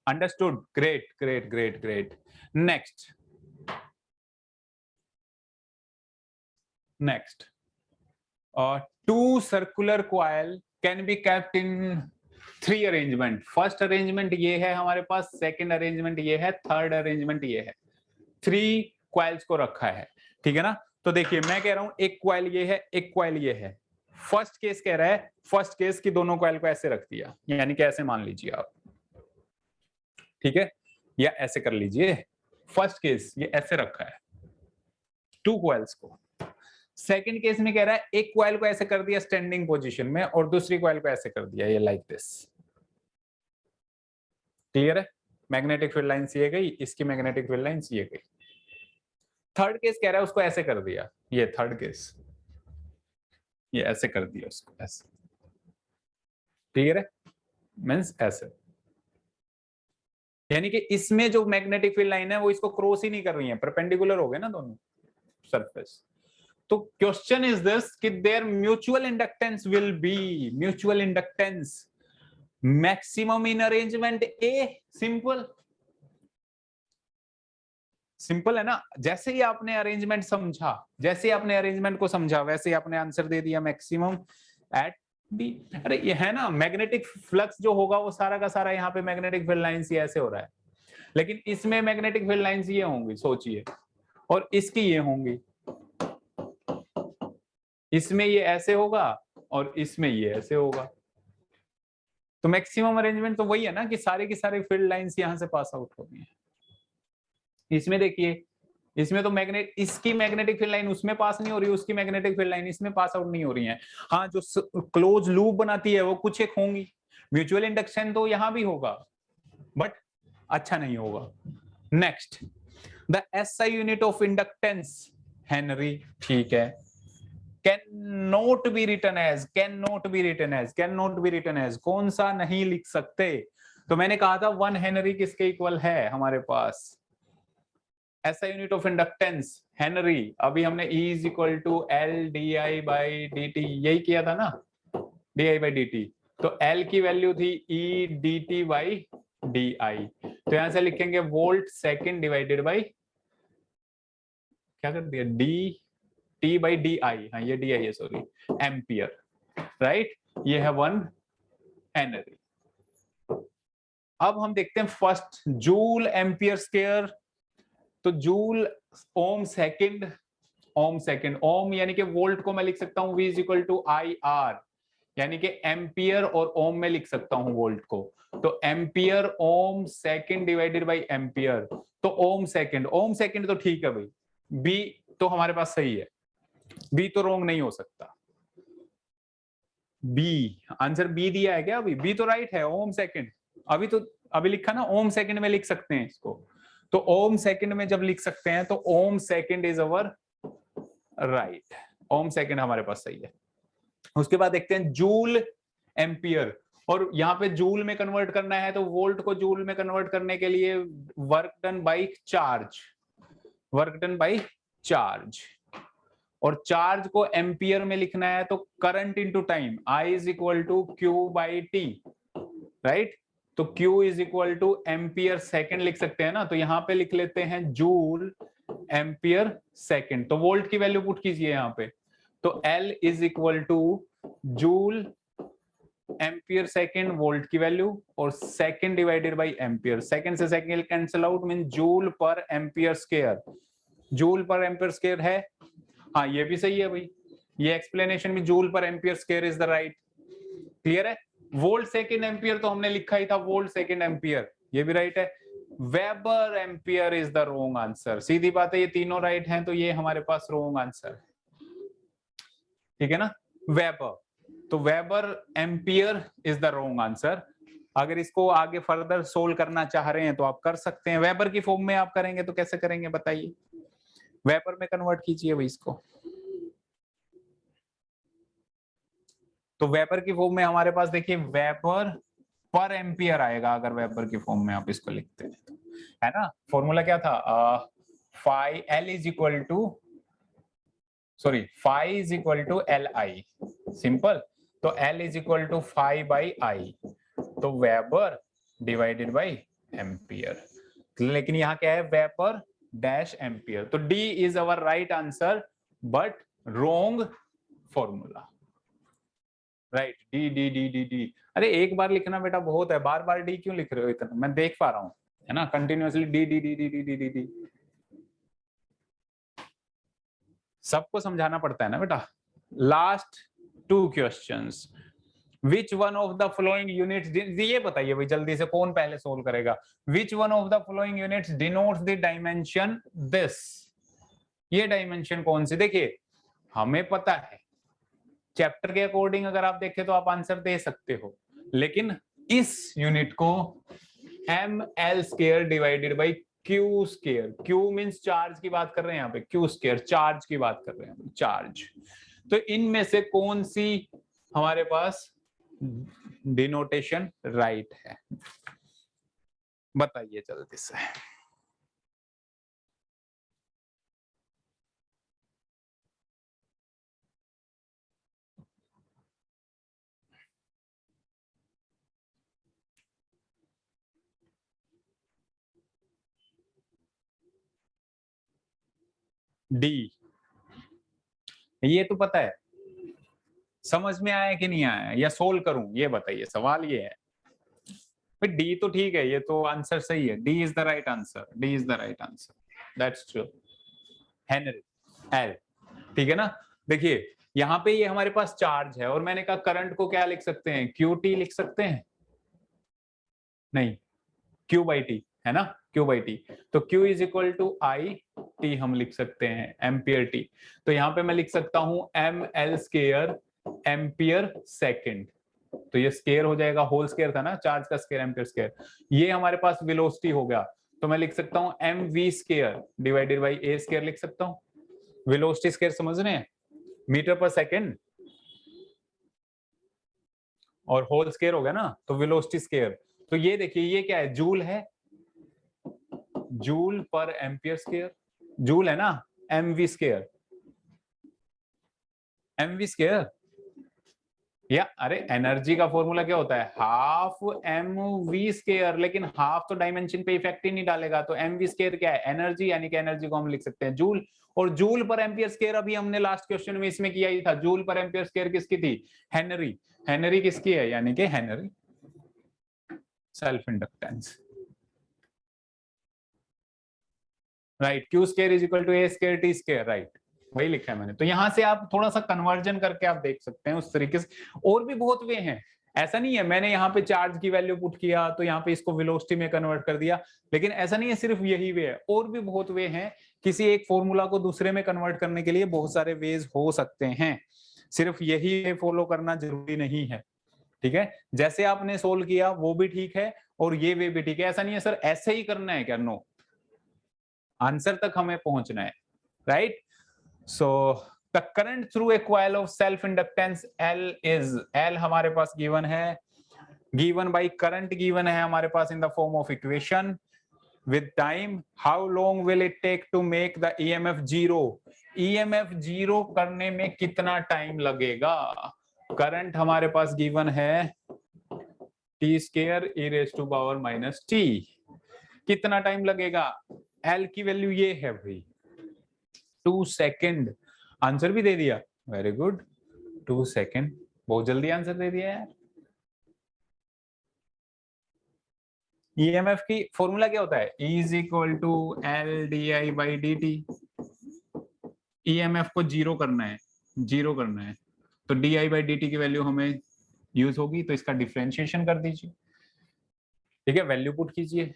understood, great great great great. Next next, two circular coil can be kept in three arrangement. First arrangement ये है हमारे पास, सेकंड अरेंजमेंट ये है, थर्ड अरेंजमेंट ये है। थ्री क्वाइल्स को रखा है, ठीक है ना। तो देखिए मैं कह रहा हूं एक क्वाइल ये है, एक क्वाइल ये है। फर्स्ट केस कह रहा है, फर्स्ट केस की दोनों क्वाइल को ऐसे रख दिया, यानी कि ऐसे मान लीजिए आप, ठीक है, या ऐसे कर लीजिए। फर्स्ट केस ये ऐसे रखा है टू क्वाइल्स को। सेकंड केस में कह रहा है एक क्वाइल को ऐसे कर दिया स्टैंडिंग पोजीशन में और दूसरी क्वाइल को ऐसे कर दिया, ये लाइक दिस। क्लियर है? मैग्नेटिक फील्ड लाइंस ये गई, इसकी मैग्नेटिक फील्ड लाइंस ये गई। थर्ड केस कह रहा है उसको ऐसे कर दिया, ये थर्ड केस, ये ऐसे कर दिया उसको ऐसे। क्लियर है? मींस ऐसे, यानी कि इसमें जो मैग्नेटिक फील्ड लाइन है वो इसको क्रॉस ही नहीं कर रही है, परपेंडिकुलर हो गए ना दोनों सरफेस। तो क्वेश्चन इज दिस कि there mutual inductance will be, mutual inductance maximum in arrangement A. Simple, simple है ना। जैसे ही आपने अरेंजमेंट समझा, जैसे ही आपने अरेंजमेंट को समझा, वैसे ही आपने आंसर दे दिया मैक्सिमम एट बी। अरे ये है ना, मैग्नेटिक फ्लक्स जो होगा वो सारा का सारा यहाँ पे मैग्नेटिक फील्ड लाइंस ऐसे हो रहा है, लेकिन इसमें मैग्नेटिक फील्ड लाइंस ये होंगी, सोचिए, और इसकी ये होंगी। इसमें ये ऐसे होगा और इसमें ये ऐसे होगा। तो मैक्सिमम अरेंजमेंट तो वही है ना कि सारे की सारी फील्ड लाइंस यहां से पास आउट हो रही है। इसमें देखिए, इसमें तो मैग्नेट, इसकी मैग्नेटिक फील्ड लाइन उसमें पास नहीं हो रही, उसकी मैग्नेटिक फील्ड लाइन इसमें पास आउट नहीं हो रही है। हाँ, जो क्लोज लूप बनाती है वो कुछ एक होंगी। म्यूचुअल इंडक्शन तो यहां भी होगा, बट अच्छा नहीं होगा। Next, the SI unit of inductance Henry, ठीक है। cannot be written as, cannot be written as, cannot be written as, कौन सा नहीं लिख सकते? तो मैंने कहा था 1 हेनरी किसके इक्वल है हमारे पास? ऐसा यूनिट ऑफ इंडक्टेंस हेनरी। अभी हमने E is equal to L di/dt यही किया था ना, di/dt। तो L की वैल्यू थी E dt/di, तो यहां से लिखेंगे वोल्ट सेकंड डिवाइडेड बाई, क्या कर दिया, T/di, हाँ ये di है, सॉरी, एम्पियर, राइट। ये है 1 हेनरी। अब हम देखते हैं फर्स्ट, जूल एम्पियर स्क्वायर। तो joule ohm second, ohm second, ohm यानी कि वोल्ट को मैं लिख सकता हूं V is equal to IR, यानी कि एम्पियर और ओम में लिख सकता हूं वोल्ट को। तो ampere ohm second divided by ampere, तो ओम सेकंड, ओम सेकंड तो ठीक है भाई, बी तो हमारे पास सही है, बी तो रॉन्ग नहीं हो सकता। बी, आंसर बी दिया है क्या अभी? बी तो राइट है, ओम सेकंड। अभी तो अभी लिखा ना, ओम सेकंड में लिख सकते हैं इसको। तो ओम सेकंड में जब लिख सकते हैं तो ohm second is our right, ohm second हमारे पास सही है। उसके बाद देखते हैं जूल एम्पियर, और यहाँ पे जूल में कन्वर्ट करना है तो वोल्ट को जूल में कन्वर्ट करने के लिए work done by charge, work done by charge, और चार्ज को एम्पियर में लिखना है तो current into time, I is equal to Q by T, right. तो Q is equal to ampere second लिख सकते हैं ना, तो यहां पे लिख लेते हैं जूल एम्पियर सेकेंड। तो वोल्ट की वैल्यू पुट कीजिए यहां पे, तो L is equal to joule ampere second volt की वैल्यू, और second divided by ampere, second से second cancel out, mean joule per ampere square, joule per ampere square है। हाँ ये भी सही है भाई, ये एक्सप्लेनेशन में joule per ampere square is the right, clear है। वोल्ट सेकेंड एम्पियर तो हमने लिखा ही था, वोल्ट सेकेंड एम्पियर, ये भी राइट है। Weber ampere is the wrong answer, सीधी बात है, ये तीनों राइट हैं तो ये हमारे पास रोंग आंसर है, ठीक है ना। वेबर, तो weber ampere is the wrong answer. अगर इसको आगे फर्दर सोल्व करना चाह रहे हैं तो आप कर सकते हैं, वेबर की फॉर्म में आप करेंगे तो कैसे करेंगे बताइए, वेबर में कन्वर्ट कीजिए भाई इसको। तो वेबर की फॉर्म में हमारे पास देखिए वेबर पर एम्पियर आएगा, अगर वेबर की फॉर्म में आप इसको लिखते हैं तो, है ना। फॉर्मूला क्या था, phi L is equal to, sorry phi is equal to L I, simple. तो L is equal to phi by I, तो वेबर डिवाइडेड बाई एम्पियर, लेकिन यहाँ क्या है वेबर डैश एम्पियर, तो D is our right answer but wrong formula, right. D D D D D, अरे एक बार लिखना बेटा बहुत है, बार बार डी क्यों लिख रहे हो इतना, मैं देख पा रहा हूँ, है ना, continuously D D D D D D D D, सबको समझाना पड़ता है ना बेटा। Last two questions, which one of the following units, ये बताइए भाई जल्दी से, कौन पहले सोल्व करेगा। Which one of the following units denotes the dimension this, ये डायमेंशन कौन सी, देखिए हमें पता है चैप्टर के अकॉर्डिंग अगर आप देखें तो आप आंसर दे सकते हो, लेकिन इस यूनिट को M L square divided by Q square, Q means charge की बात कर रहे हैं यहाँ पे, क्यू स्क्वायर चार्ज की बात कर रहे हैं, चार्ज। तो इनमें से कौन सी हमारे पास डिनोटेशन राइट है, बताइए जल्दी से। डी, ये तो पता है, समझ में आया कि नहीं आया, या सोल्व करूं, ये बताइए, सवाल ये है। डी तो ठीक है, ये तो आंसर सही है, D is the right answer, D is the right answer, that's true, Henry L, ठीक है ना। देखिए यहाँ पे ये हमारे पास चार्ज है, और मैंने कहा करंट को क्या लिख सकते हैं, क्यू टी लिख सकते हैं, नहीं क्यू बाई टी, है ना, क्यू बाई टी, तो Q is equal to I T हम लिख सकते हैं, एम्पियर टी। तो यहाँ पे मैं लिख सकता हूं M L square ampere second, तो ये स्केयर हो जाएगा, होल स्केयर था ना, चार्ज का स्केयर एम्पियर स्केयर, ये हमारे पास वेलोसिटी हो गया, तो मैं लिख सकता हूं M V square divided by A square लिख सकता हूं, वेलोसिटी स्केयर समझ रहे हैं, मीटर पर सेकेंड, और होल स्केयर हो गया ना, तो वेलोसिटी स्केयर। तो ये देखिए ये क्या है, जूल है, joule per ampere square, joule है ना, M V square, M V square, या अरे एनर्जी का फॉर्मूला क्या होता है, हाफ एम वी स्केयर, लेकिन हाफ तो डायमेंशन पे इफेक्ट ही नहीं डालेगा, तो एम वी स्केयर क्या है, एनर्जी, यानी कि एनर्जी को हम लिख सकते हैं जूल, और जूल पर एम्पियर स्केयर अभी हमने लास्ट क्वेश्चन में इसमें किया ही था, जूल पर एम्पियर स्केयर किसकी थी, हेनरी, हेनरी किसकी है, यानी कि henry self inductance, right, Q square is equal to A square T square, right, वही लिखा है मैंने। तो यहां से आप थोड़ा सा कन्वर्जन करके आप देख सकते हैं उस तरीके से, और भी बहुत वे हैं, ऐसा नहीं है मैंने यहाँ पे चार्ज की वैल्यू पुट किया तो यहाँ पे इसको वेलोसिटी में कन्वर्ट कर दिया, लेकिन ऐसा नहीं है सिर्फ यही वे है, और भी बहुत वे हैं, किसी एक फॉर्मूला को दूसरे में कन्वर्ट करने के लिए बहुत सारे वेज हो सकते हैं, सिर्फ यही वे फॉलो करना जरूरी नहीं है, ठीक है। जैसे आपने सोल्व किया वो भी ठीक है, और ये वे भी ठीक है, ऐसा नहीं है सर ऐसे ही करना है क्या, नो, आंसर तक हमें पहुंचना है, right. So the current through a coil of self inductance L is, L हमारे पास गिवन है गिवन बाय करंट गिवन है हमारे पास in the form of equation with time how long will it take to make the EMF zero EMF zero करने में कितना टाइम लगेगा करंट हमारे पास गिवन है t square e raise to power minus t कितना टाइम लगेगा L की वैल्यू ये है भाई 2 सेकेंड आंसर भी दे दिया वेरी गुड 2 सेकेंड बहुत जल्दी आंसर दे दिया यार EMF की फॉर्मूला क्या होता है E is equal to L D I by D T EMF को जीरो करना है तो D I by D T की वैल्यू हमें यूज होगी तो इसका डिफरेंशिएशन कर दीजिए ठीक है वैल्यू पुट कीजिए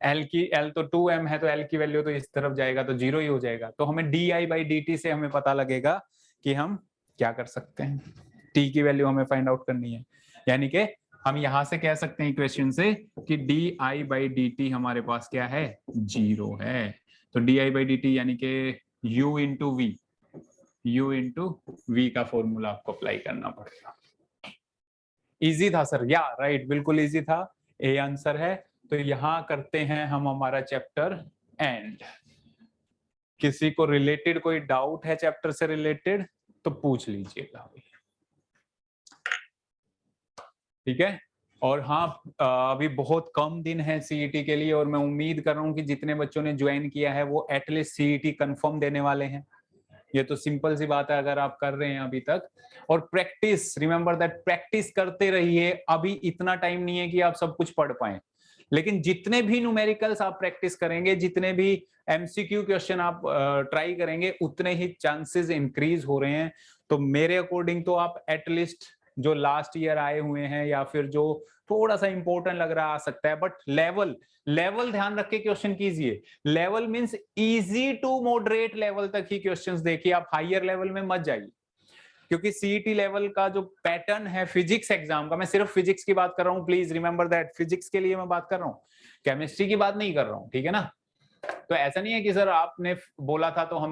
L तो 2m है तो L की वैल्यू तो इस तरफ जाएगा तो जीरो ही हो जाएगा तो हमें D I by D T से हमें पता लगेगा कि हम क्या कर सकते हैं t की वैल्यू हमें फाइंड आउट करनी है यानी कि हम यहां से कह सकते हैं इक्वेशन से कि D I by D T हमारे पास क्या है जीरो है तो D I by D T यानी कि u इंटू वी का फॉर्मूला आपको अप्लाई करना पड़ेगा इजी था सर या राइट बिल्कुल इजी था ए आंसर है तो यहां करते हैं हम हमारा चैप्टर एंड किसी को रिलेटेड कोई डाउट है चैप्टर से रिलेटेड तो पूछ लीजिएगा ठीक है और हाँ अभी बहुत कम दिन है सीईटी के लिए और मैं उम्मीद कर रहा हूँ कि जितने बच्चों ने ज्वाइन किया है वो एटलीस्ट सीईटी कंफर्म देने वाले हैं ये तो सिंपल सी बात है अगर आप कर रहे हैं अभी तक और प्रैक्टिस रिमेंबर दैट प्रैक्टिस करते रहिए अभी इतना टाइम नहीं है कि आप सब कुछ पढ़ पाए लेकिन जितने भी न्यूमेरिकल्स आप प्रैक्टिस करेंगे जितने भी एमसीक्यू क्वेश्चन आप ट्राई करेंगे उतने ही चांसेस इंक्रीज हो रहे हैं तो मेरे अकॉर्डिंग तो आप एटलीस्ट जो लास्ट ईयर आए हुए हैं या फिर जो थोड़ा सा इंपॉर्टेंट लग रहा आ सकता है बट लेवल ध्यान रख के क्वेश्चन कीजिए level means easy to moderate level तक ही क्वेश्चंस देखिए आप हायर लेवल में मत जाइए क्योंकि सीईटी लेवल का जो पैटर्न है फिजिक्स एग्जाम का मैं सिर्फ फिजिक्स की बात कर रहा हूं प्लीज रिमेंबर दैट फिजिक्स के लिए मैं बात कर रहा हूं केमिस्ट्री की बात नहीं कर रहा हूं ठीक है ना तो ऐसा नहीं है कि सर आपने बोला था तो हम